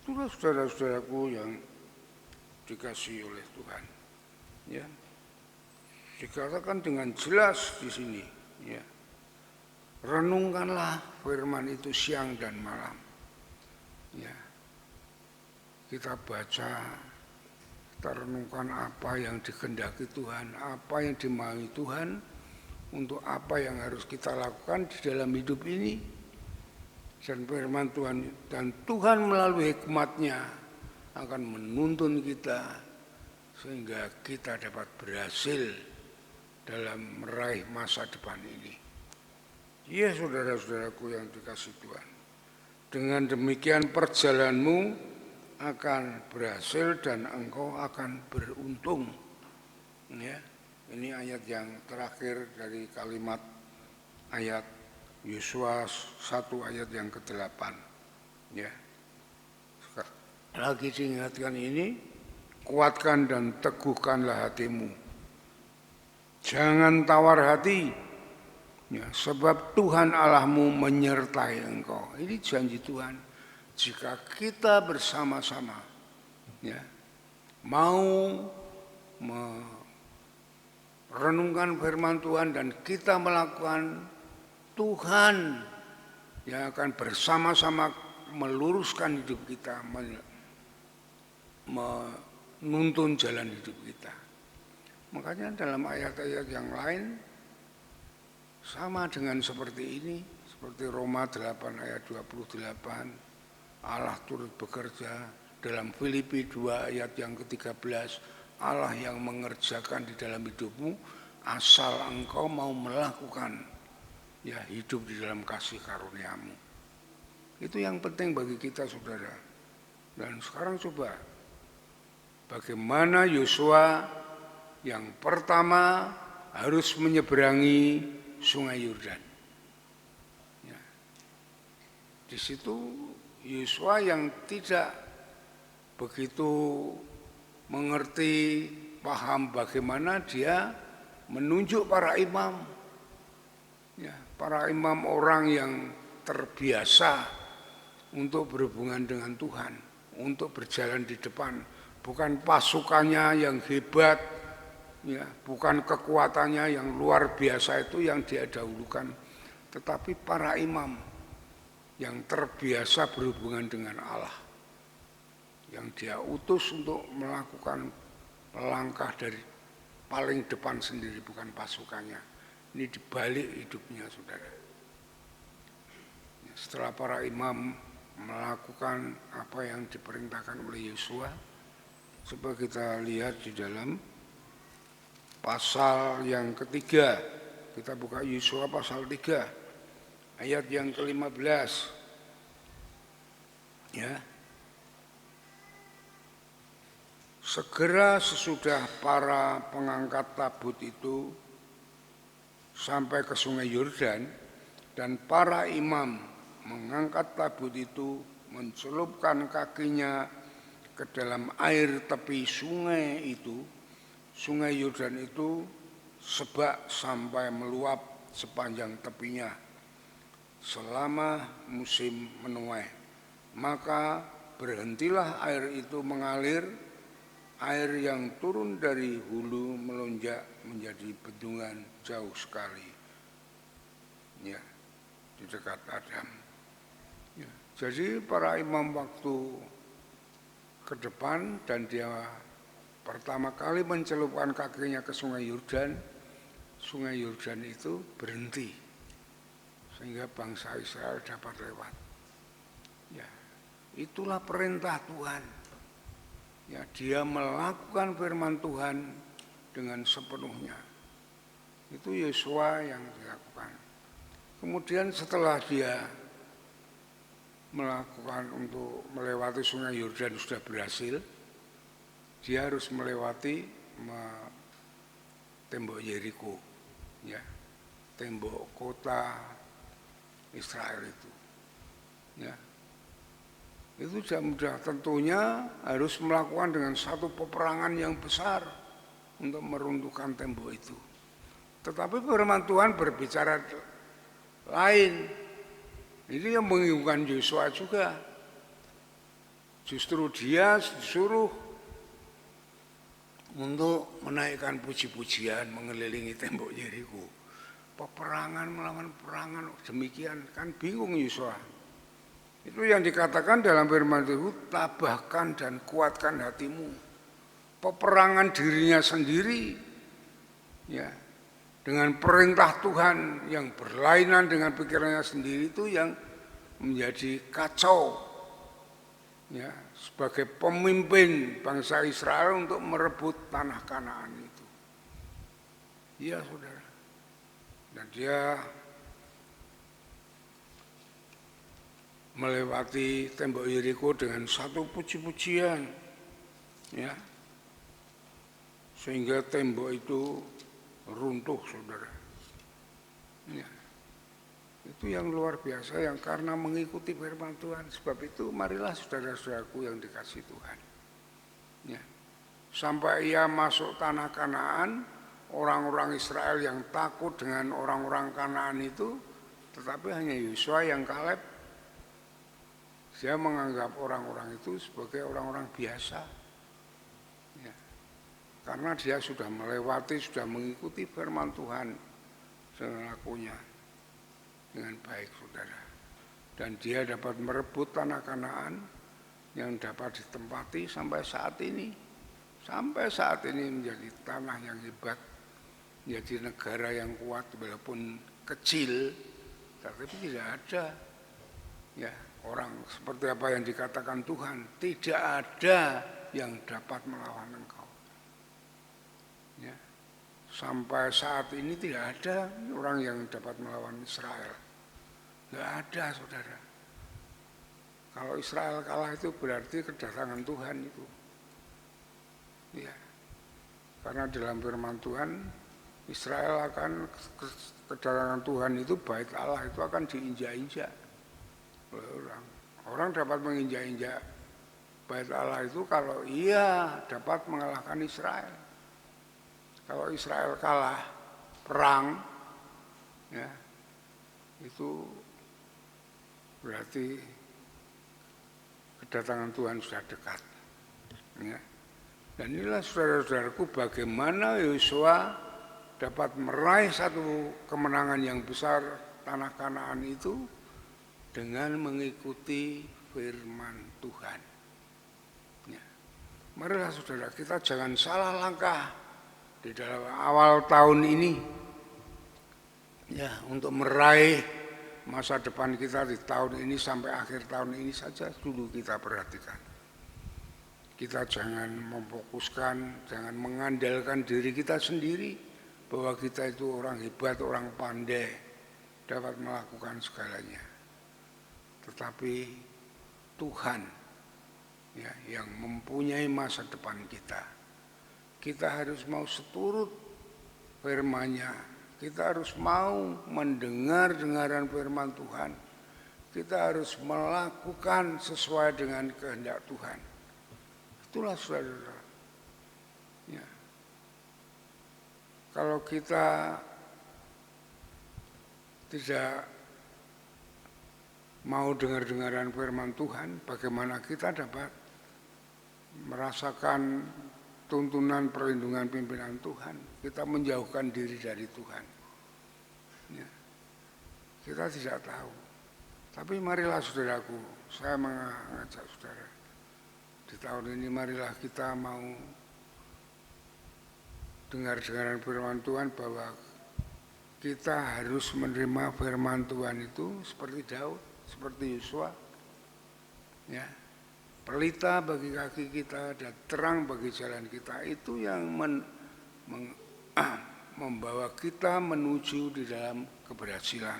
Itulah saudara-saudaraku yang dikasihi oleh Tuhan. Ya, dikatakan dengan jelas di sini. Ya, renungkanlah firman itu siang dan malam. Ya, kita baca. Kita renungkan apa yang dikehendaki Tuhan, apa yang dimaui Tuhan, untuk apa yang harus kita lakukan di dalam hidup ini. Dan firman Tuhan, dan Tuhan melalui hikmat-Nya akan menuntun kita sehingga kita dapat berhasil dalam meraih masa depan ini. Iya saudara-saudaraku yang dikasih Tuhan. Dengan demikian perjalananmu akan berhasil dan engkau akan beruntung. Ya, ini ayat yang terakhir dari kalimat ayat Yosua 1 ayat yang ke-8. Ya. Lagi diingatkan ini, kuatkan dan teguhkanlah hatimu. Jangan tawar hati, ya, sebab Tuhan Allahmu menyertai engkau. Ini janji Tuhan. Jika kita bersama-sama, ya, mau merenungkan firman Tuhan dan kita melakukan, Tuhan yang akan bersama-sama meluruskan hidup kita, menuntun jalan hidup kita. Makanya dalam ayat-ayat yang lain sama dengan seperti ini, seperti Roma 8 ayat 28, Allah turut bekerja. Dalam Filipi 2 ayat yang ke-13, Allah yang mengerjakan di dalam hidupmu asal engkau mau melakukan, ya, hidup di dalam kasih karuniamu. Itu yang penting bagi kita saudara. Dan sekarang coba, bagaimana Yosua yang pertama harus menyeberangi Sungai Yordan. Ya. Di situ Yosua yang tidak begitu mengerti, paham bagaimana dia menunjuk para imam. Ya, para imam orang yang terbiasa untuk berhubungan dengan Tuhan, untuk berjalan di depan, bukan pasukannya yang hebat, ya, bukan kekuatannya yang luar biasa itu yang dia dahulukan, tetapi para imam yang terbiasa berhubungan dengan Allah, yang dia utus untuk melakukan langkah dari paling depan sendiri, bukan pasukannya. Ini dibalik hidupnya saudara. Setelah para imam melakukan apa yang diperintahkan oleh Yosua, coba kita lihat di dalam pasal yang ketiga. Kita buka Yosua pasal 3 ayat yang ke-15. Ya. Segera sesudah para pengangkat tabut itu sampai ke Sungai Yordan, dan para imam mengangkat tabut itu, mencelupkan kakinya ke dalam air tepi sungai itu, Sungai Yordan itu sebak sampai meluap sepanjang tepinya selama musim menuai. Maka berhentilah air itu mengalir, air yang turun dari hulu melonjak menjadi bendungan jauh sekali, ya, di dekat Adam. Ya, jadi para imam waktu ke depan dan dia pertama kali mencelupkan kakinya ke Sungai Yordan, Sungai Yordan itu berhenti sehingga bangsa Israel dapat lewat. Ya, itulah perintah Tuhan. Ya, dia melakukan firman Tuhan dengan sepenuhnya. Itu Yosua yang dilakukan. Kemudian setelah dia melakukan untuk melewati Sungai Yordan sudah berhasil, dia harus melewati tembok Yeriko, ya, tembok kota Israel itu. Ya. Itu tidak mudah, tentunya harus melakukan dengan satu peperangan yang besar untuk meruntuhkan tembok itu. Tetapi firman Tuhan berbicara lain. Ini yang menginginkan Yosua juga. Justru dia disuruh untuk menaikkan puji-pujian mengelilingi tembok Yeriko. Peperangan melawan peperangan, demikian kan bingung Yosua. Itu yang dikatakan dalam firman Tuhan, tabahkan dan kuatkan hatimu. Peperangan dirinya sendiri, ya, dengan perintah Tuhan yang berlainan dengan pikirannya sendiri itu yang menjadi kacau, ya, sebagai pemimpin bangsa Israel untuk merebut tanah Kanaan itu. Iya saudara. Dan dia melewati tembok Yeriko dengan satu puji-pujian, ya, sehingga tembok itu runtuh, saudara. Ya. Itu yang luar biasa, yang karena mengikuti firman Tuhan. Sebab itu marilah saudara-saudaraku yang dikasihi Tuhan, ya, sampai ia masuk tanah Kanaan, orang-orang Israel yang takut dengan orang-orang Kanaan itu, tetapi hanya Yosua yang Kaleb, dia menganggap orang-orang itu sebagai orang-orang biasa, ya, karena dia sudah melewati, sudah mengikuti firman Tuhan dengan lakunya dengan baik, saudara. Dan dia dapat merebut tanah Kanaan yang dapat ditempati sampai saat ini. Sampai saat ini menjadi tanah yang hebat, menjadi negara yang kuat walaupun kecil, tapi tidak ada, ya, orang seperti apa yang dikatakan Tuhan, tidak ada yang dapat melawan engkau. Ya. Sampai saat ini tidak ada orang yang dapat melawan Israel. Tidak ada, saudara. Kalau Israel kalah itu berarti kedatangan Tuhan itu. Ya. Karena dalam firman Tuhan, Israel akan kedatangan Tuhan itu, bait Allah itu akan diinjak-injak oleh orang. Orang dapat menginjak-injak bait Allah itu kalau ia dapat mengalahkan Israel. Kalau Israel kalah perang, ya, itu berarti kedatangan Tuhan sudah dekat, ya. Dan inilah saudara-saudaraku bagaimana Yosua dapat meraih satu kemenangan yang besar tanah Kanaan itu dengan mengikuti firman Tuhan, ya. Marilah saudara, kita jangan salah langkah di dalam awal tahun ini, ya, untuk meraih masa depan kita di tahun ini sampai akhir tahun ini saja dulu kita perhatikan. Kita jangan memfokuskan, jangan mengandalkan diri kita sendiri bahwa kita itu orang hebat, orang pandai, dapat melakukan segalanya. Tetapi Tuhan, ya, yang mempunyai masa depan kita. Kita harus mau seturut firman-Nya. Kita harus mau mendengar dengaran firman Tuhan. Kita harus melakukan sesuai dengan kehendak Tuhan. Itulah saudara. Ya. Kalau kita tidak mau dengar-dengaran firman Tuhan, bagaimana kita dapat merasakan tuntunan perlindungan pimpinan Tuhan? Kita menjauhkan diri dari Tuhan, ya. Kita tidak tahu. Tapi marilah saudaraku, saya mengajak saudara, di tahun ini marilah kita mau dengar-dengaran firman Tuhan, bahwa kita harus menerima firman Tuhan itu seperti Daud, seperti Yosua, ya. Pelita bagi kaki kita dan terang bagi jalan kita, itu yang membawa kita menuju di dalam keberhasilan.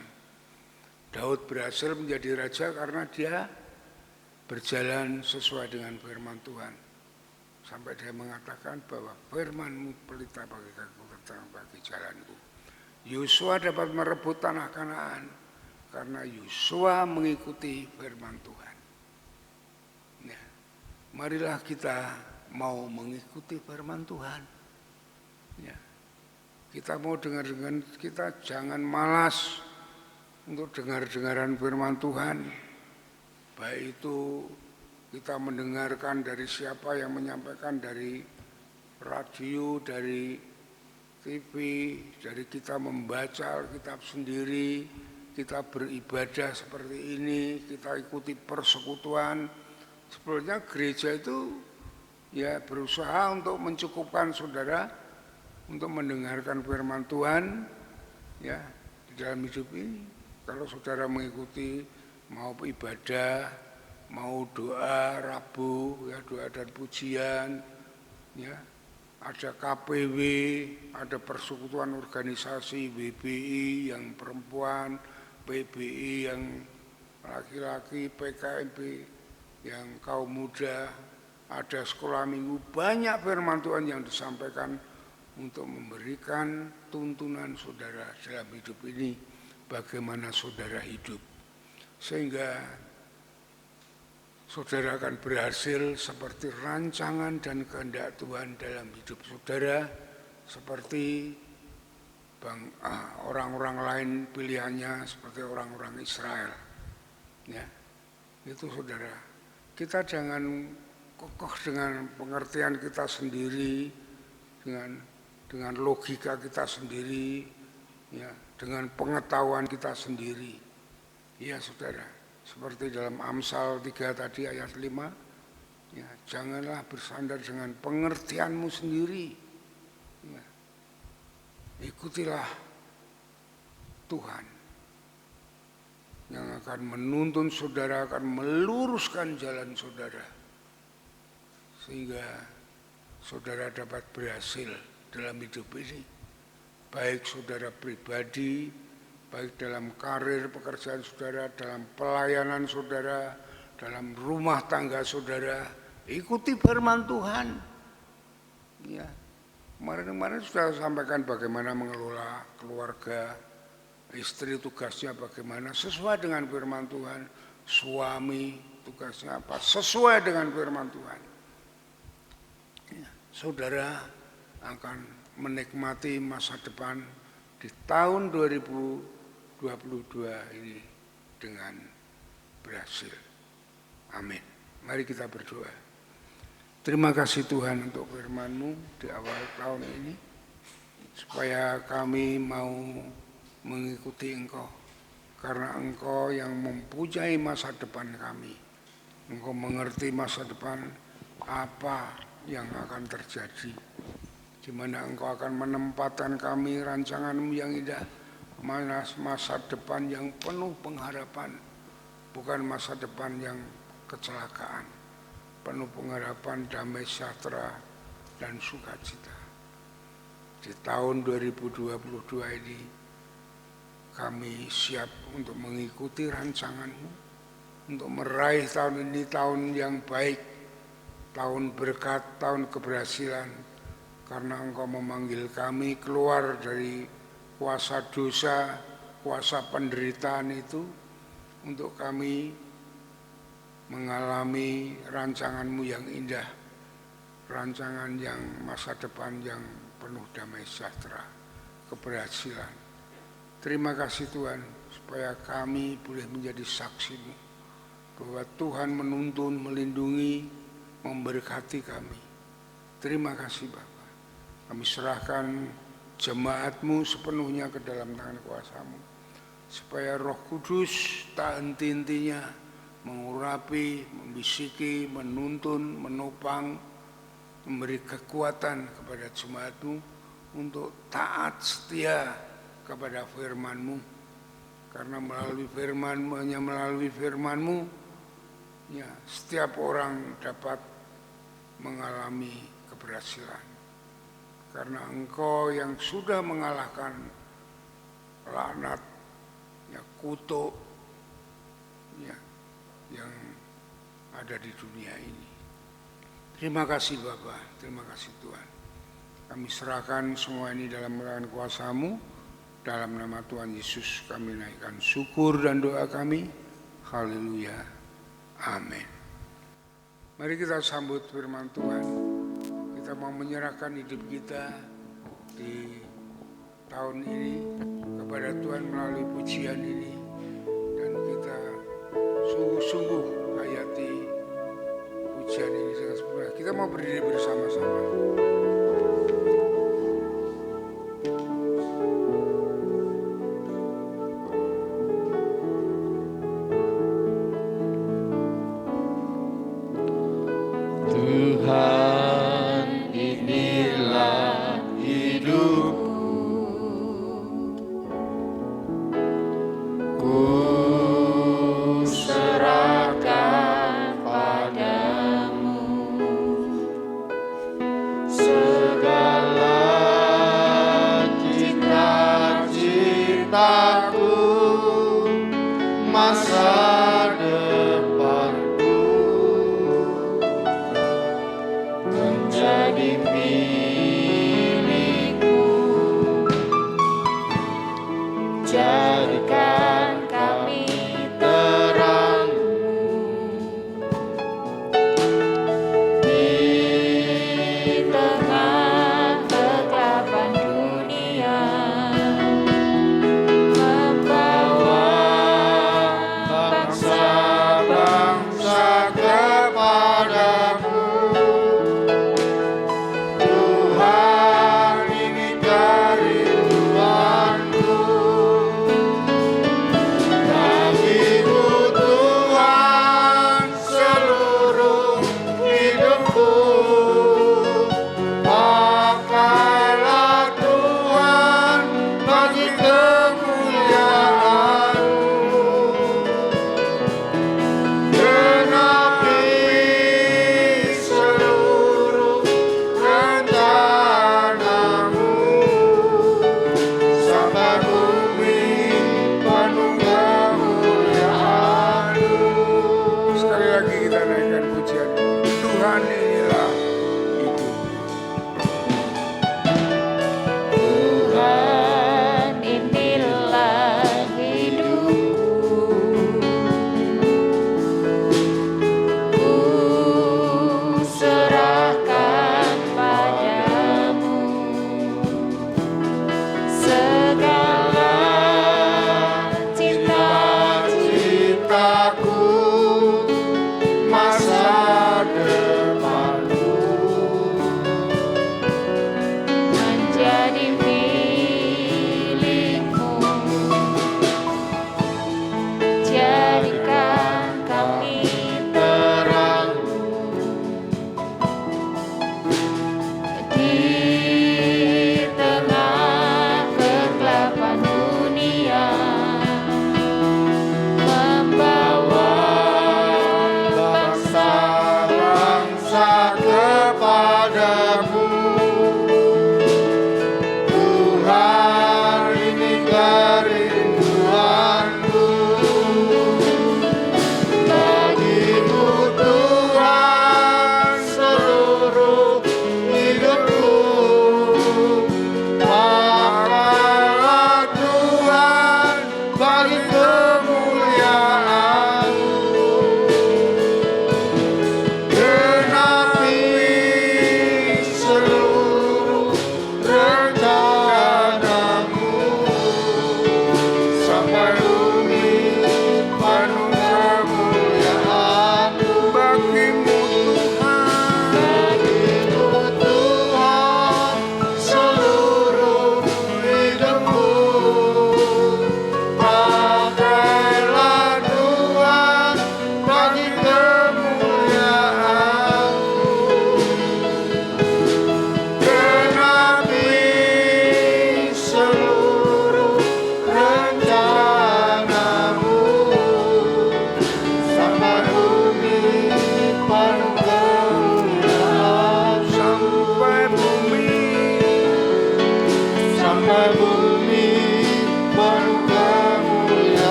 Daud berhasil menjadi raja karena dia berjalan sesuai dengan firman Tuhan. Sampai dia mengatakan bahwa firman-Mu pelita bagi kakiku, terang bagi jalanku. Yosua dapat merebut tanah Kanaan karena Yosua mengikuti firman Tuhan. Ya. Marilah kita mau mengikuti firman Tuhan. Ya. Kita mau dengar-dengar, kita jangan malas untuk dengar-dengaran firman Tuhan. Baik itu kita mendengarkan dari siapa yang menyampaikan, dari radio, dari TV, dari kita membaca Alkitab sendiri, kita beribadah seperti ini, kita ikuti persekutuan. Sebenarnya gereja itu ya berusaha untuk mencukupkan saudara untuk mendengarkan firman Tuhan, ya, di dalam hidup ini. Kalau saudara mengikuti mau ibadah, mau doa Rabu, ya, doa dan pujian, ya, ada KPW, ada persekutuan organisasi, WBI yang perempuan, PBI yang laki-laki, PKMP, yang kaum muda, ada sekolah minggu, banyak firman Tuhan yang disampaikan untuk memberikan tuntunan saudara dalam hidup ini, bagaimana saudara hidup. Sehingga saudara akan berhasil seperti rancangan dan kehendak Tuhan dalam hidup saudara, seperti orang-orang lain pilihannya seperti orang-orang Israel. Ya, itu saudara. Kita jangan kokoh dengan pengertian kita sendiri, dengan logika kita sendiri, ya, dengan pengetahuan kita sendiri. Ya saudara, seperti dalam Amsal 3 tadi ayat 5, ya, janganlah bersandar dengan pengertianmu sendiri. Ya. Ikutilah Tuhan yang akan menuntun saudara, akan meluruskan jalan saudara, sehingga saudara dapat berhasil dalam hidup ini, baik saudara pribadi, baik dalam karir pekerjaan saudara, dalam pelayanan saudara, dalam rumah tangga saudara. Ikuti firman Tuhan. Ya, kemarin sudah sampaikan bagaimana mengelola keluarga, istri tugasnya bagaimana sesuai dengan firman Tuhan, suami tugasnya apa sesuai dengan firman Tuhan. Ya, saudara akan menikmati masa depan di tahun 2022 ini dengan berhasil. Amin. Mari kita berdoa. Terima kasih Tuhan untuk firman-Mu di awal tahun ini, supaya kami mau mengikuti Engkau, karena Engkau yang mempunyai masa depan kami. Engkau mengerti masa depan apa yang akan terjadi, di mana Engkau akan menempatkan kami, rancangan-Mu yang indah, masa depan yang penuh pengharapan, bukan masa depan yang kecelakaan, penuh pengharapan, damai sejahtera dan sukacita. Di tahun 2022 ini kami siap untuk mengikuti rancangan-Mu, untuk meraih tahun ini tahun yang baik, tahun berkat, tahun keberhasilan, karena Engkau memanggil kami keluar dari kuasa dosa, kuasa penderitaan itu, untuk kami mengalami rancangan-Mu yang indah, rancangan yang masa depan yang penuh damai sejahtera, keberhasilan. Terima kasih Tuhan, supaya kami boleh menjadi saksi-Mu, bahwa Tuhan menuntun, melindungi, memberkati kami. Terima kasih Bapa. Kami serahkan jemaat-Mu sepenuhnya ke dalam tangan kuasa-Mu, supaya Roh Kudus tak henti-hentinya mengurapi, membisiki, menuntun, menopang, memberi kekuatan kepada jemaat-Mu untuk taat setia kepada firman-Mu. Karena melalui firman-Mu, hanya melalui firman-Mu, ya, setiap orang dapat mengalami keberhasilan. Karena Engkau yang sudah mengalahkan laknat, ya, kutuk, ya, yang ada di dunia ini. Terima kasih Bapa, terima kasih Tuhan. Kami serahkan semua ini dalam tangan kuasa-Mu. Dalam nama Tuhan Yesus kami naikkan syukur dan doa kami. Haleluya. Amin. Mari kita sambut firman Tuhan. Kita mau menyerahkan hidup kita di tahun ini kepada Tuhan melalui pujian ini. Dan kita sungguh-sungguh hayati pujian ini dengan sempurna. Kita mau berdiri bersama-sama. Tuhan, inilah hidupku, ku serahkan padamu segala cita-citaku, masa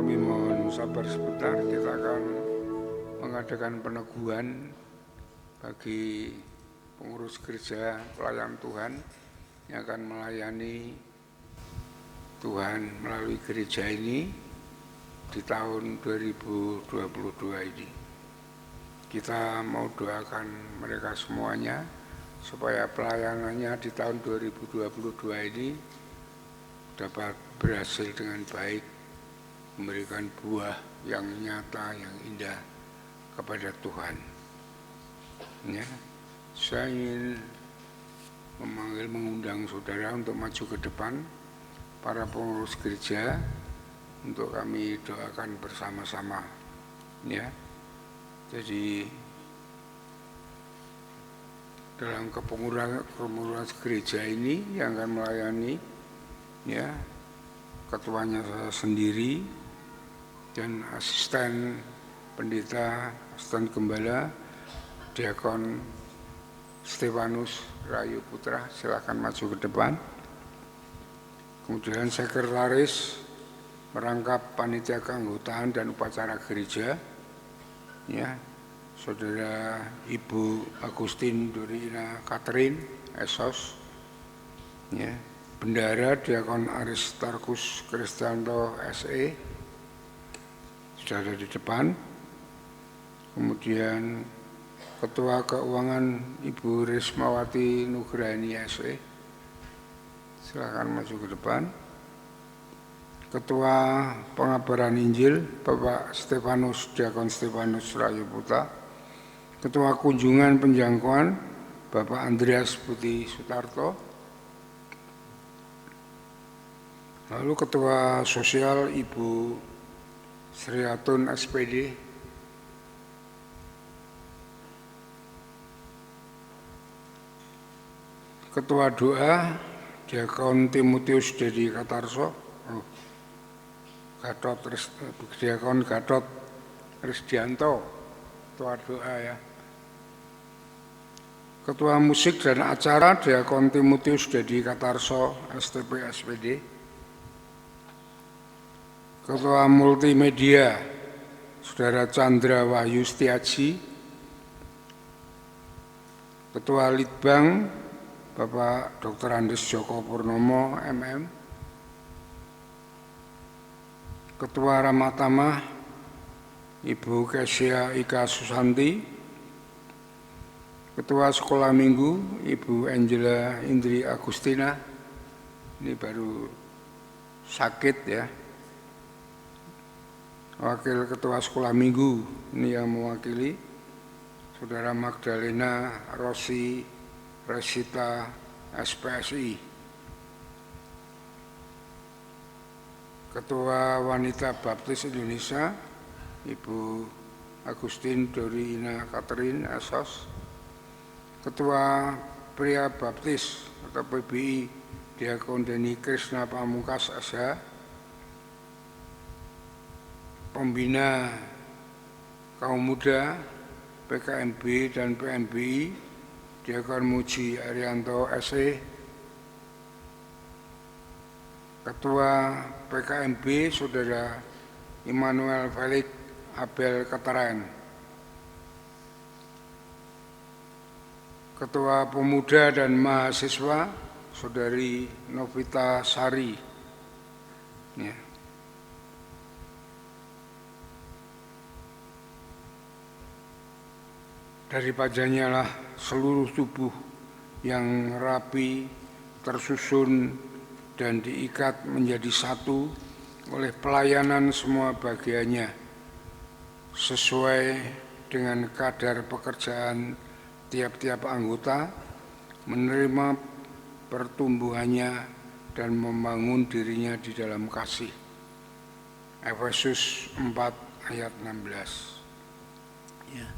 Kami mohon sabar sebentar, kita akan mengadakan peneguhan bagi pengurus gereja pelayan Tuhan yang akan melayani Tuhan melalui gereja ini di tahun 2022 ini. Kita mau doakan mereka semuanya supaya pelayanannya di tahun 2022 ini dapat berhasil dengan baik, memberikan buah yang nyata, yang indah kepada Tuhan. Ya, saya ingin mengundang saudara untuk maju ke depan, para pengurus gereja, untuk kami doakan bersama-sama. Ya, jadi dalam kepengurusan gereja ini yang akan melayani, ya, ketuanya saya sendiri dan asisten pendeta, asisten gembala, Diakon Stefanus Rayu Putra, silakan maju ke depan. Kemudian sekretaris merangkap panitia keanggotaan dan upacara gereja, ya, Saudara Ibu Agustin Dorina Catherine Esos, ya, Bendara Diakon Aristarkus Kristianto SE sudah ada di depan. Kemudian Ketua Keuangan Ibu Rismawati Nugrahani SE, silakan maju ke depan. Ketua Pengabaran Injil Bapak Stefanus Diakon Stefanus Rayu Putra, Ketua Kunjungan Penjangkauan Bapak Andreas Putih Sutarto, lalu Ketua Sosial Ibu Sriatun SPD, Ketua Doa Diakon Timotius Dedi Katarso, Diakon Gatot Risdianto, Ketua Doa, ya. Ketua Musik dan Acara Diakon Timotius Dedi Katarso STP SPD, Ketua Multimedia Saudara Chandra Wahyu Setiaji, Ketua Litbang Bapak Dr. Andes Joko Purnomo MM, Ketua Ramatama Ibu Kesia Ika Susanti, Ketua Sekolah Minggu Ibu Angela Indri Agustina, ini baru sakit, ya. Wakil Ketua Sekolah Minggu ini yang mewakili Saudara Magdalena Rosi Resita SPSI. Ketua Wanita Baptis Indonesia Ibu Agustin Dorina Catherine Esos, Ketua Pria Baptis atau PBI Diakon Deni Krishna Pamungkas SH, Pembina Kaum Muda PKMB dan PMBI Diakon Muji Arianto SE, Ketua PKMB Saudara Immanuel Felix Abel Keteren, Ketua Pemuda dan Mahasiswa Saudari Novita Sari, ya. Daripadanya lah seluruh tubuh yang rapi, tersusun dan diikat menjadi satu oleh pelayanan semua bagiannya sesuai dengan kadar pekerjaan tiap-tiap anggota, menerima pertumbuhannya dan membangun dirinya di dalam kasih. Efesus 4 ayat 16. Ya.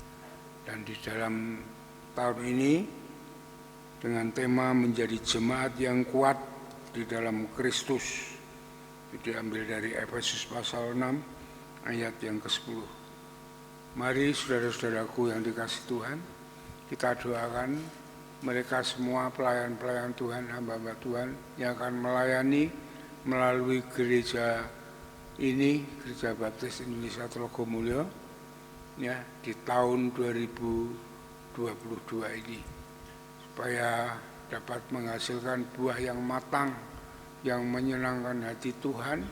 Dan di dalam tahun ini dengan tema menjadi jemaat yang kuat di dalam Kristus, itu diambil dari Efesus pasal 6 ayat yang ke-10. Mari saudara-saudaraku yang dikasihi Tuhan, kita doakan mereka semua pelayan-pelayan Tuhan, hamba-hamba Tuhan yang akan melayani melalui gereja ini Gereja Baptis Indonesia Telogomulyo ya di tahun 2022 ini, supaya dapat menghasilkan buah yang matang, yang menyenangkan hati Tuhan,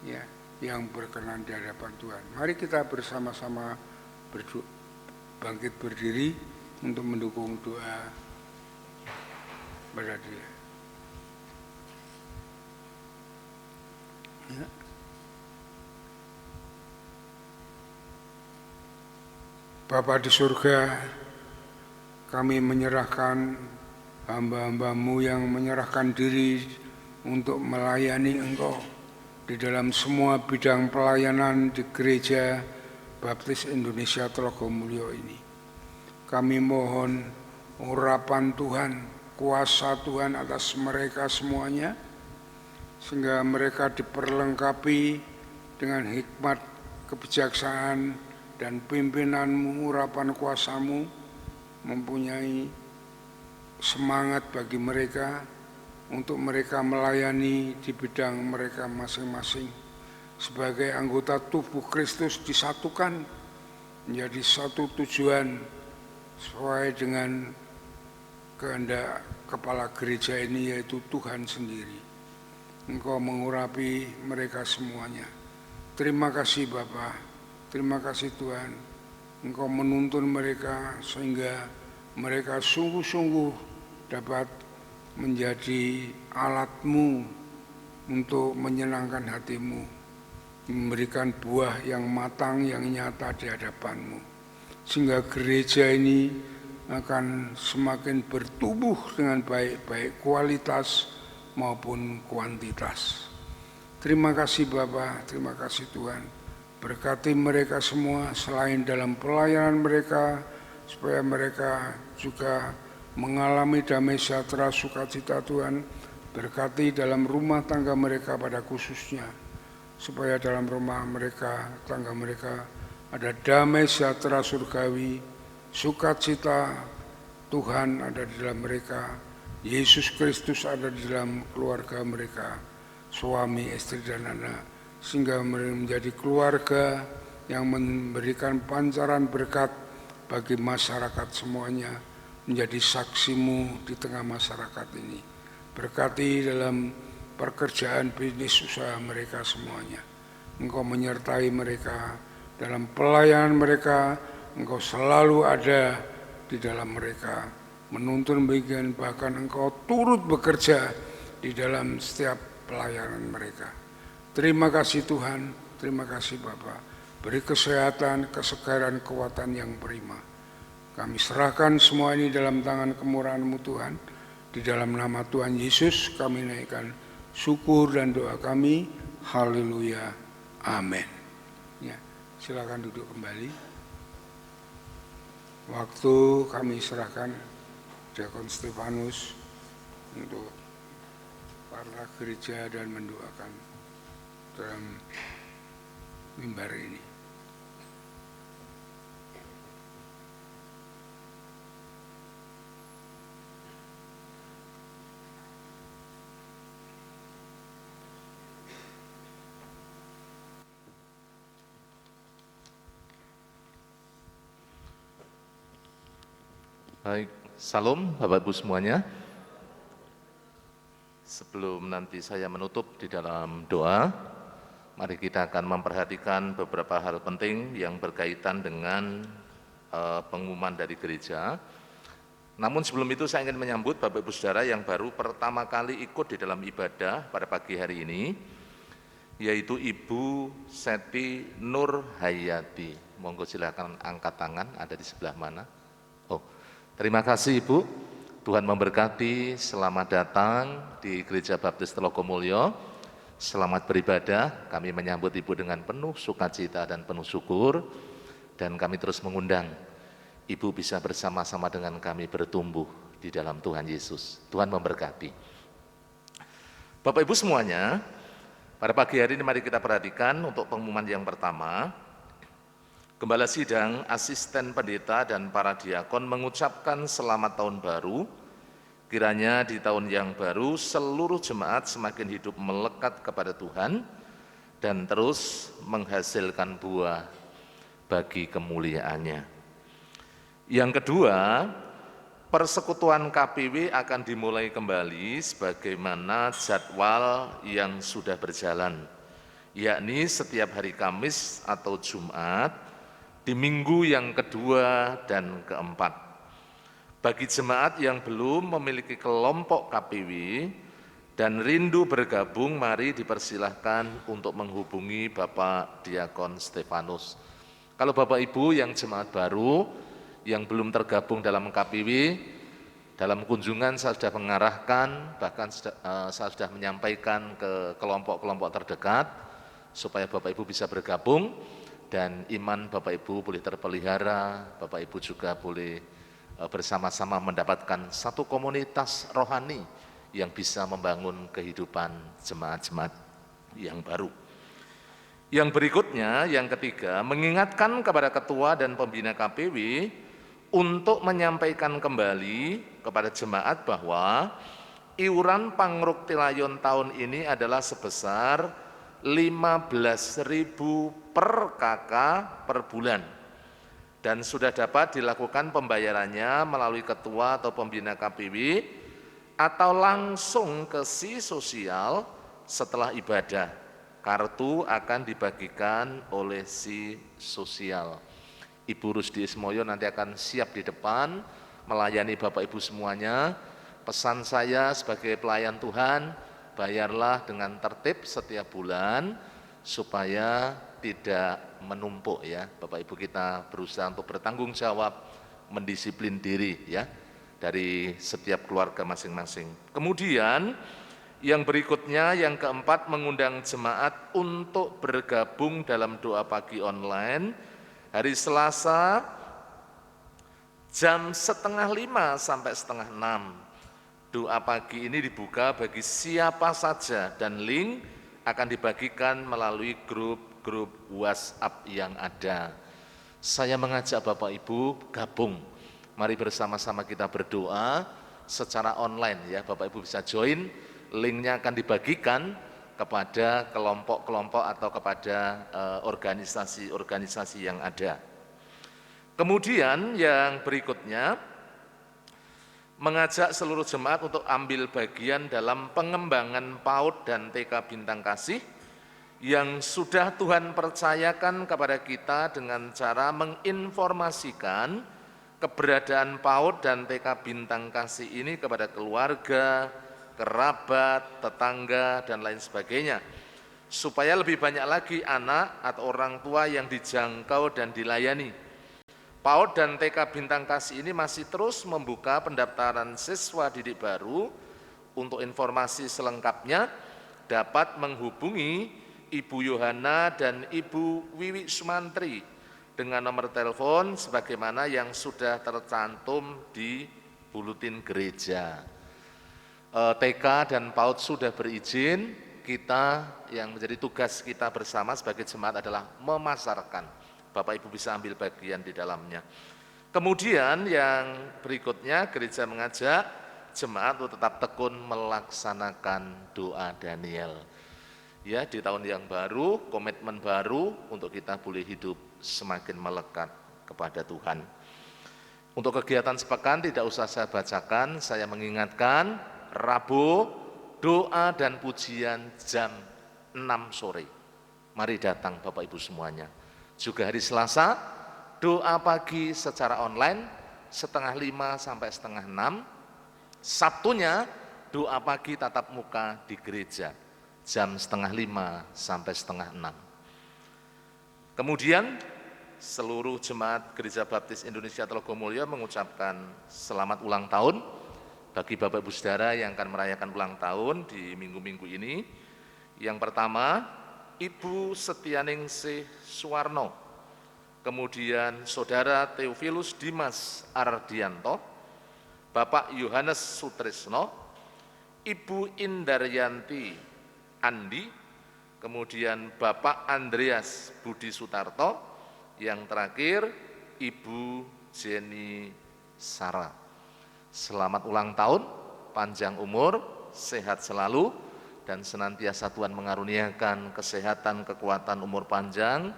ya, yang berkenan di hadapan Tuhan. Mari kita bersama-sama bangkit berdiri untuk mendukung doa pada dia. Ya. Bapa di surga, kami menyerahkan hamba-hambamu yang menyerahkan diri untuk melayani Engkau di dalam semua bidang pelayanan di Gereja Baptis Indonesia Telogomulyo ini. Kami mohon urapan Tuhan, kuasa Tuhan atas mereka semuanya, sehingga mereka diperlengkapi dengan hikmat, kebijaksanaan, dan pimpinanmu, urapan kuasamu, mempunyai semangat bagi mereka untuk mereka melayani di bidang mereka masing-masing. Sebagai anggota tubuh Kristus disatukan menjadi satu tujuan sesuai dengan kehendak kepala gereja ini, yaitu Tuhan sendiri. Engkau mengurapi mereka semuanya. Terima kasih Bapa. Terima kasih Tuhan, Engkau menuntun mereka sehingga mereka sungguh-sungguh dapat menjadi alat-Mu untuk menyenangkan hati-Mu, memberikan buah yang matang, yang nyata di hadapan-Mu. Sehingga gereja ini akan semakin bertumbuh dengan baik, baik kualitas maupun kuantitas. Terima kasih Bapa, terima kasih Tuhan. Berkati mereka semua selain dalam pelayanan mereka, supaya mereka juga mengalami damai sejahtera sukacita Tuhan. Berkati dalam rumah tangga mereka pada khususnya, supaya dalam rumah mereka, tangga mereka ada damai sejahtera surgawi, sukacita Tuhan ada di dalam mereka, Yesus Kristus ada di dalam keluarga mereka, suami, istri dan anak, sehingga menjadi keluarga yang memberikan pancaran berkat bagi masyarakat semuanya, menjadi saksimu di tengah masyarakat ini. Berkati dalam pekerjaan bisnis usaha mereka semuanya. Engkau menyertai mereka dalam pelayanan mereka, Engkau selalu ada di dalam mereka, menuntun bagian, bahkan Engkau turut bekerja di dalam setiap pelayanan mereka. Terima kasih Tuhan, terima kasih Bapa. Beri kesehatan, kesegaran, kekuatan yang prima. Kami serahkan semua ini dalam tangan kemurahan-Mu Tuhan. Di dalam nama Tuhan Yesus kami naikkan syukur dan doa kami. Haleluya. Amin. Ya, silakan duduk kembali. Waktu kami serahkan Diakon Stefanus untuk para gereja dan mendoakan dalam mimbar ini. Baik, salam Bapak Ibu semuanya. Sebelum nanti saya menutup di dalam doa, mari kita akan memperhatikan beberapa hal penting yang berkaitan dengan pengumuman dari gereja. Namun sebelum itu saya ingin menyambut Bapak Ibu Saudara yang baru pertama kali ikut di dalam ibadah pada pagi hari ini, yaitu Ibu Seti Nur Hayati. Monggo silakan angkat tangan, ada di sebelah mana? Oh, terima kasih Ibu. Tuhan memberkati, selamat datang di Gereja Baptis Telogomulyo. Selamat beribadah, kami menyambut Ibu dengan penuh sukacita dan penuh syukur. Dan kami terus mengundang Ibu bisa bersama-sama dengan kami bertumbuh di dalam Tuhan Yesus. Tuhan memberkati. Bapak Ibu semuanya, pada pagi hari ini mari kita perhatikan untuk pengumuman yang pertama. Gembala Sidang, asisten pendeta dan para diakon mengucapkan selamat tahun baru. Kiranya di tahun yang baru seluruh jemaat semakin hidup melekat kepada Tuhan dan terus menghasilkan buah bagi kemuliaannya. Yang kedua, persekutuan KPW akan dimulai kembali sebagaimana jadwal yang sudah berjalan, yakni setiap hari Kamis atau Jumat di minggu yang kedua dan keempat. Bagi jemaat yang belum memiliki kelompok KPW dan rindu bergabung, mari dipersilahkan untuk menghubungi Bapak Diakon Stefanus. Kalau Bapak Ibu yang jemaat baru, yang belum tergabung dalam KPW, dalam kunjungan saya sudah mengarahkan, bahkan saya sudah menyampaikan ke kelompok-kelompok terdekat, supaya Bapak Ibu bisa bergabung, dan iman Bapak Ibu boleh terpelihara, Bapak Ibu juga boleh bersama-sama mendapatkan satu komunitas rohani yang bisa membangun kehidupan jemaat-jemaat yang baru. Yang berikutnya, yang ketiga, mengingatkan kepada ketua dan pembina KPW untuk menyampaikan kembali kepada jemaat bahwa iuran Pangruk Tilayon tahun ini adalah sebesar 15.000 per KK per bulan, dan sudah dapat dilakukan pembayarannya melalui ketua atau pembina KPW atau langsung ke si sosial setelah ibadah. Kartu akan dibagikan oleh si sosial. Ibu Rusdi Ismoyo nanti akan siap di depan melayani Bapak Ibu semuanya. Pesan saya sebagai pelayan Tuhan, bayarlah dengan tertib setiap bulan supaya tidak menumpuk ya. Bapak Ibu kita berusaha untuk bertanggung jawab, mendisiplin diri ya dari setiap keluarga masing-masing. Kemudian yang berikutnya, yang keempat, mengundang jemaat untuk bergabung dalam doa pagi online hari Selasa jam 4:30 sampai 5:30. Doa pagi ini dibuka bagi siapa saja dan link akan dibagikan melalui grup-grup WhatsApp yang ada. Saya mengajak Bapak Ibu gabung. Mari bersama-sama kita berdoa secara online ya. Bapak Ibu bisa join, linknya akan dibagikan kepada kelompok-kelompok atau kepada organisasi-organisasi yang ada. Kemudian yang berikutnya, mengajak seluruh jemaat untuk ambil bagian dalam pengembangan PAUD dan TK Bintang Kasih yang sudah Tuhan percayakan kepada kita dengan cara menginformasikan keberadaan PAUD dan TK Bintang Kasih ini kepada keluarga, kerabat, tetangga, dan lain sebagainya, supaya lebih banyak lagi anak atau orang tua yang dijangkau dan dilayani. PAUD dan TK Bintang Kasih ini masih terus membuka pendaftaran siswa didik baru. Untuk informasi selengkapnya dapat menghubungi Ibu Yohana dan Ibu Wiwi Sumantri dengan nomor telepon sebagaimana yang sudah tercantum di buletin gereja. TK dan PAUD sudah berizin, kita yang menjadi tugas kita bersama sebagai jemaat adalah memasarkan. Bapak Ibu bisa ambil bagian di dalamnya. Kemudian yang berikutnya, gereja mengajak jemaat untuk tetap tekun melaksanakan doa Daniel. Ya, di tahun yang baru, komitmen baru untuk kita boleh hidup semakin melekat kepada Tuhan. Untuk kegiatan sepekan tidak usah saya bacakan, saya mengingatkan Rabu, doa dan pujian jam 6 sore. Mari datang Bapak Ibu semuanya. Juga hari Selasa, doa pagi secara online 4:30 sampai 5:30. Sabtunya, doa pagi tatap muka di gereja jam 4:30 sampai 5:30. Kemudian, seluruh jemaat Gereja Baptis Indonesia Telogomulyo mengucapkan selamat ulang tahun bagi Bapak Ibu Saudara yang akan merayakan ulang tahun di minggu-minggu ini. Yang pertama, Ibu Setianingsih Suwarno, kemudian Saudara Theophilus Dimas Ardianto, Bapak Yohanes Sutrisno, Ibu Indaryanti Andi, kemudian Bapak Andreas Budi Sutarto, yang terakhir Ibu Jenny Sarah. Selamat ulang tahun, panjang umur, sehat selalu, dan senantiasa Tuhan mengaruniakan kesehatan, kekuatan, umur panjang,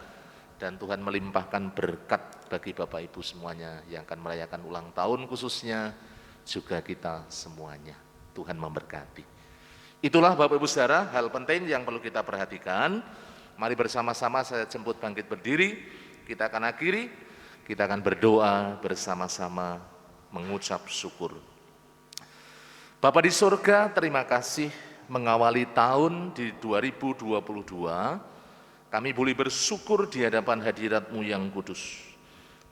dan Tuhan melimpahkan berkat bagi Bapak Ibu semuanya yang akan merayakan ulang tahun khususnya, juga kita semuanya. Tuhan memberkati. Itulah Bapak Ibu Saudara hal penting yang perlu kita perhatikan. Mari bersama-sama saya jemput bangkit berdiri, kita akan akhiri, kita akan berdoa bersama-sama mengucap syukur. Bapa di surga, terima kasih mengawali tahun di 2022, kami boleh bersyukur di hadapan hadirat-Mu yang kudus.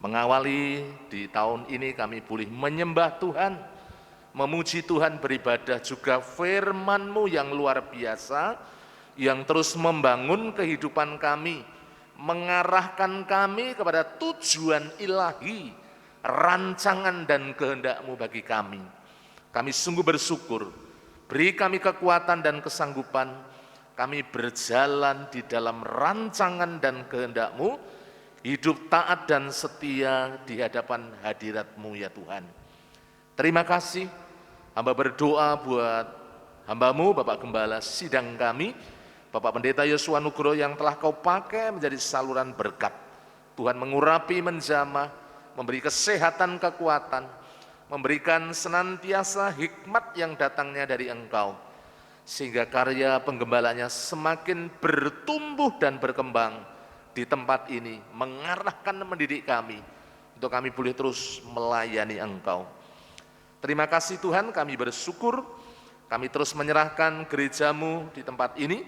Mengawali di tahun ini kami boleh menyembah Tuhan, memuji Tuhan, beribadah juga firman-Mu yang luar biasa, yang terus membangun kehidupan kami, mengarahkan kami kepada tujuan ilahi, rancangan dan kehendak-Mu bagi kami. Kami sungguh bersyukur, beri kami kekuatan dan kesanggupan, kami berjalan di dalam rancangan dan kehendak-Mu, hidup taat dan setia di hadapan hadirat-Mu ya Tuhan. Terima kasih, hamba berdoa buat hamba-Mu, Bapak Gembala sidang kami, Bapak Pendeta Yosua Nugroho yang telah Kau pakai menjadi saluran berkat. Tuhan mengurapi, menjamah, memberi kesehatan, kekuatan, memberikan senantiasa hikmat yang datangnya dari Engkau, sehingga karya penggembalanya semakin bertumbuh dan berkembang di tempat ini, mengarahkan dan mendidik kami, untuk kami boleh terus melayani Engkau. Terima kasih Tuhan, kami bersyukur, kami terus menyerahkan gereja-Mu di tempat ini,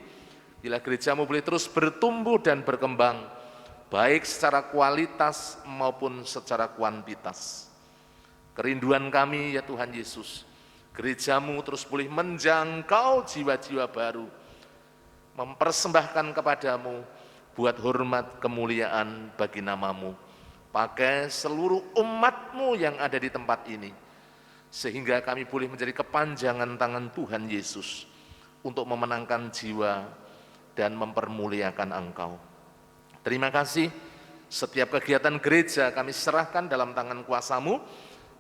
bila gereja-Mu boleh terus bertumbuh dan berkembang, baik secara kualitas maupun secara kuantitas. Kerinduan kami ya Tuhan Yesus, gereja-Mu terus boleh menjangkau jiwa-jiwa baru, mempersembahkan kepadamu buat hormat kemuliaan bagi nama-Mu. Pakai seluruh umat-Mu yang ada di tempat ini, sehingga kami boleh menjadi kepanjangan tangan Tuhan Yesus untuk memenangkan jiwa dan mempermuliakan Engkau. Terima kasih, setiap kegiatan gereja kami serahkan dalam tangan kuasa-Mu.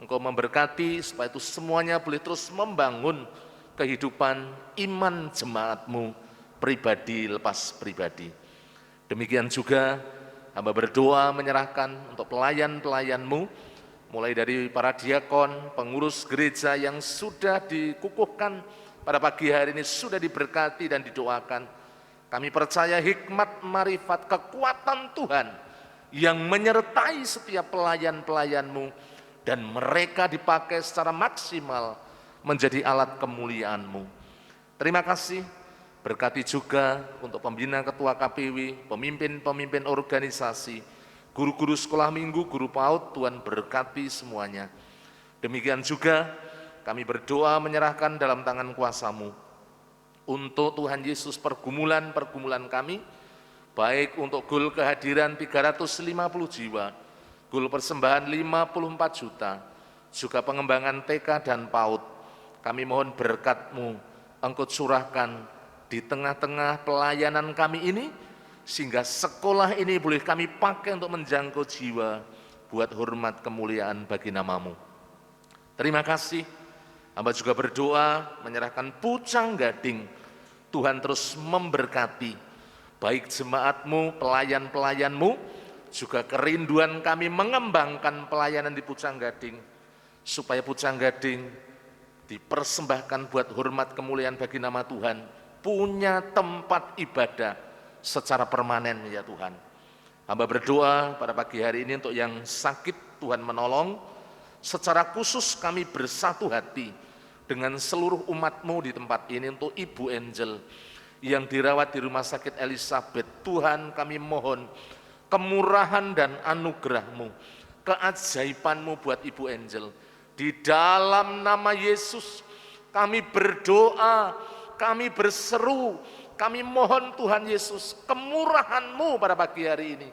Engkau memberkati supaya itu semuanya boleh terus membangun kehidupan iman jemaat-Mu, pribadi lepas pribadi. Demikian juga hamba berdoa menyerahkan untuk pelayan-pelayan-Mu, mulai dari para diakon, pengurus gereja yang sudah dikukuhkan pada pagi hari ini, sudah diberkati dan didoakan. Kami percaya hikmat, marifat, kekuatan Tuhan yang menyertai setiap pelayan-pelayan-Mu, dan mereka dipakai secara maksimal menjadi alat kemuliaan-Mu. Terima kasih, berkati juga untuk pembina ketua KPW, pemimpin-pemimpin organisasi, guru-guru sekolah minggu, guru PAUD, Tuhan berkati semuanya. Demikian juga kami berdoa menyerahkan dalam tangan kuasa-Mu, untuk Tuhan Yesus pergumulan-pergumulan kami, baik untuk gul kehadiran 350 jiwa, gul persembahan 54 juta, juga pengembangan TK dan PAUD. Kami mohon berkat-Mu, Engkau curahkan di tengah-tengah pelayanan kami ini, sehingga sekolah ini boleh kami pakai untuk menjangkau jiwa, buat hormat kemuliaan bagi nama-Mu. Terima kasih, hamba juga berdoa menyerahkan Pucang Gading, Tuhan terus memberkati, baik jemaat-Mu, pelayan-pelayan-Mu, juga kerinduan kami mengembangkan pelayanan di Pucang Gading, supaya Pucang Gading dipersembahkan buat hormat kemuliaan bagi nama Tuhan, punya tempat ibadah secara permanen ya Tuhan. Hamba berdoa pada pagi hari ini untuk yang sakit, Tuhan menolong. Secara khusus kami bersatu hati dengan seluruh umat-Mu di tempat ini, untuk Ibu Angel yang dirawat di Rumah Sakit Elizabeth. Tuhan, kami mohon kemurahan dan anugerah-Mu, keajaiban-Mu buat Ibu Angel. Di dalam nama Yesus kami berdoa, kami berseru, kami mohon Tuhan Yesus, kemurahan-Mu pada pagi hari ini,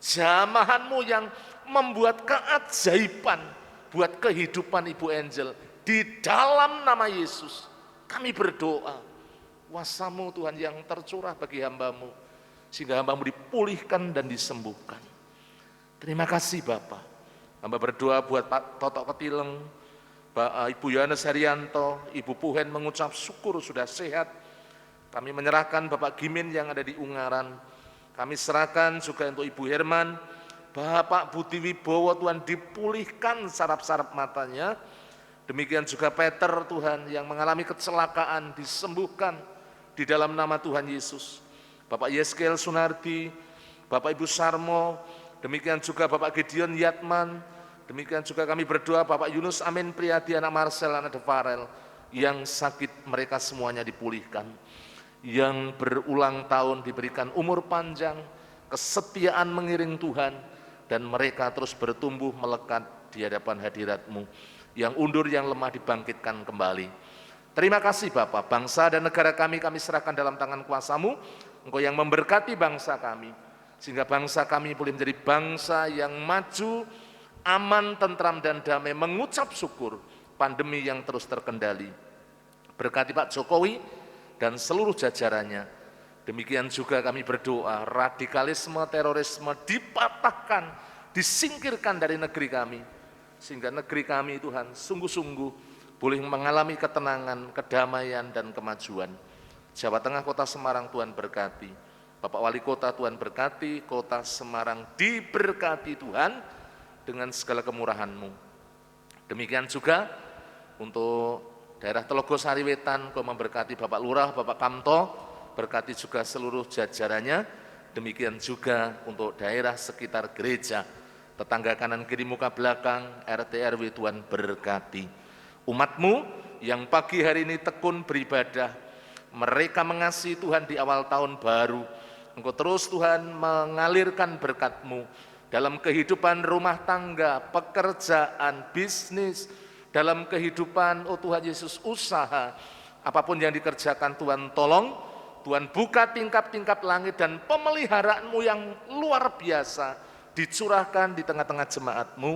jamahan-Mu yang membuat keajaiban buat kehidupan Ibu Angel. Di dalam nama Yesus kami berdoa, kuasa-Mu Tuhan yang tercurah bagi hamba-Mu, sehingga hamba-Mu dipulihkan dan disembuhkan. Terima kasih Bapa. Hamba berdoa buat Pak Totok Ketileng, Ibu Yohanes Haryanto, Ibu Puhen mengucap syukur sudah sehat. Kami menyerahkan Bapak Gimin yang ada di Ungaran. Kami serahkan juga untuk Ibu Herman, Bapak Budi Wibowo, Tuhan dipulihkan saraf-saraf matanya. Demikian juga Peter Tuhan yang mengalami kecelakaan, disembuhkan di dalam nama Tuhan Yesus. Bapak Yeskel Sunardi, Bapak Ibu Sarmo, demikian juga Bapak Gideon Yatman, demikian juga kami berdoa Bapak Yunus Amin Priyadi, anak Marcel, anak Devarel, yang sakit mereka semuanya dipulihkan. Yang berulang tahun diberikan umur panjang, kesetiaan mengiring Tuhan, dan mereka terus bertumbuh melekat di hadapan hadirat-Mu. Yang undur, yang lemah dibangkitkan kembali. Terima kasih Bapa, bangsa dan negara kami serahkan dalam tangan kuasa-Mu. Engkau yang memberkati bangsa kami, sehingga bangsa kami boleh menjadi bangsa yang maju, aman, tentram, dan damai, mengucap syukur pandemi yang terus terkendali. Berkati Pak Jokowi dan seluruh jajarannya. Demikian juga kami berdoa, radikalisme, terorisme dipatahkan, disingkirkan dari negeri kami, sehingga negeri kami Tuhan sungguh-sungguh boleh mengalami ketenangan, kedamaian, dan kemajuan. Jawa Tengah, Kota Semarang Tuhan berkati. Bapak Wali Kota Tuhan berkati, Kota Semarang diberkati Tuhan dengan segala kemurahan-Mu. Demikian juga untuk daerah Telogosari Wetan, Kau memberkati Bapak Lurah, Bapak Kamto, berkati juga seluruh jajarannya. Demikian juga untuk daerah sekitar gereja, tetangga kanan kiri muka belakang, RT RW Tuhan berkati. Umat-Mu yang pagi hari ini tekun beribadah, mereka mengasihi Tuhan di awal tahun baru. Engkau terus Tuhan mengalirkan berkat-Mu dalam kehidupan rumah tangga, pekerjaan, bisnis, dalam kehidupan, oh Tuhan Yesus, usaha, apapun yang dikerjakan Tuhan tolong, Tuhan buka tingkap-tingkap langit dan pemeliharaanmu yang luar biasa dicurahkan di tengah-tengah jemaat-Mu,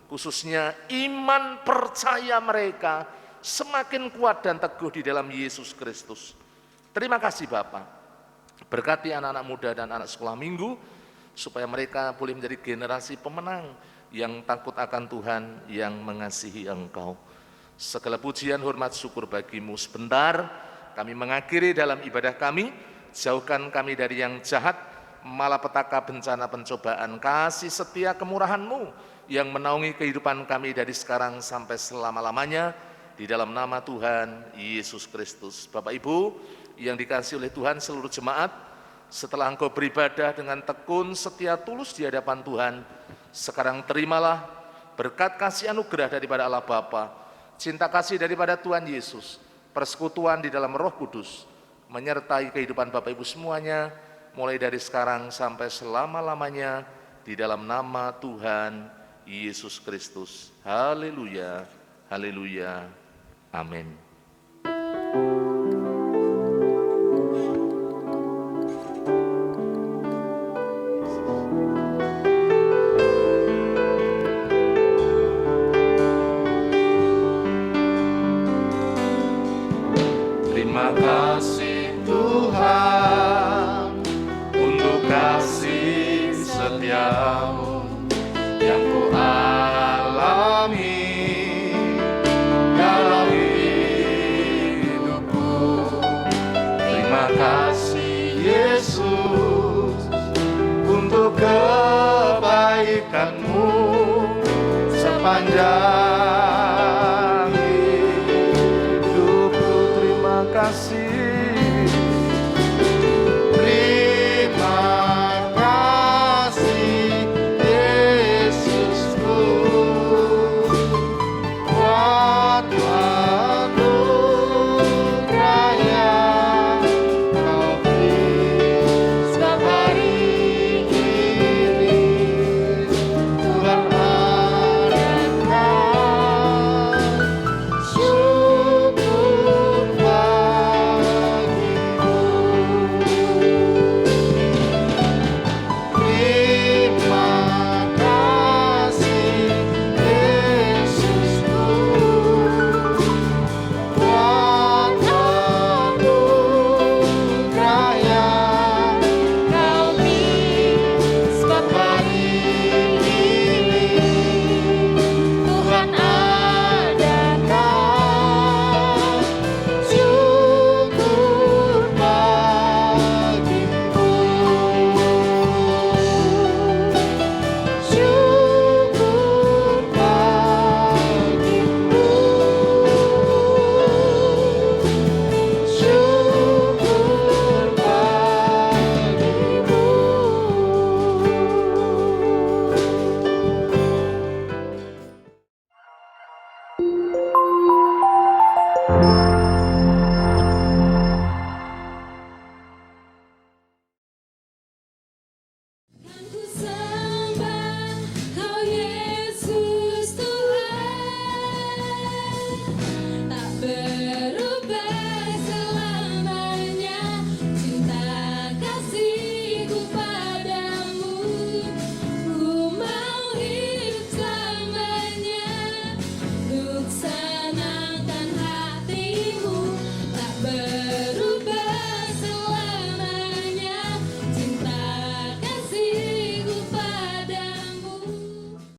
khususnya iman percaya mereka semakin kuat dan teguh di dalam Yesus Kristus. Terima kasih Bapa, berkati anak-anak muda dan anak sekolah minggu, supaya mereka boleh menjadi generasi pemenang yang takut akan Tuhan, yang mengasihi Engkau. Segala pujian, hormat, syukur bagi-Mu. Sebentar kami mengakhiri dalam ibadah kami, jauhkan kami dari yang jahat, malapetaka, bencana, pencobaan, kasih setia kemurahan-Mu yang menaungi kehidupan kami dari sekarang sampai selama-lamanya, di dalam nama Tuhan Yesus Kristus. Bapak Ibu yang dikasihi oleh Tuhan, seluruh jemaat, setelah engkau beribadah dengan tekun, setia, tulus di hadapan Tuhan, sekarang terimalah berkat kasih anugerah daripada Allah Bapa, cinta kasih daripada Tuhan Yesus, persekutuan di dalam Roh Kudus, menyertai kehidupan Bapak Ibu semuanya, mulai dari sekarang sampai selama-lamanya, di dalam nama Tuhan Yesus Kristus. Haleluya, haleluya, amin. Terima kasih Tuhan untuk kasih setia-Mu yang ku alami dalam hidupku. Terima kasih Yesus untuk kebaikan-Mu sepanjang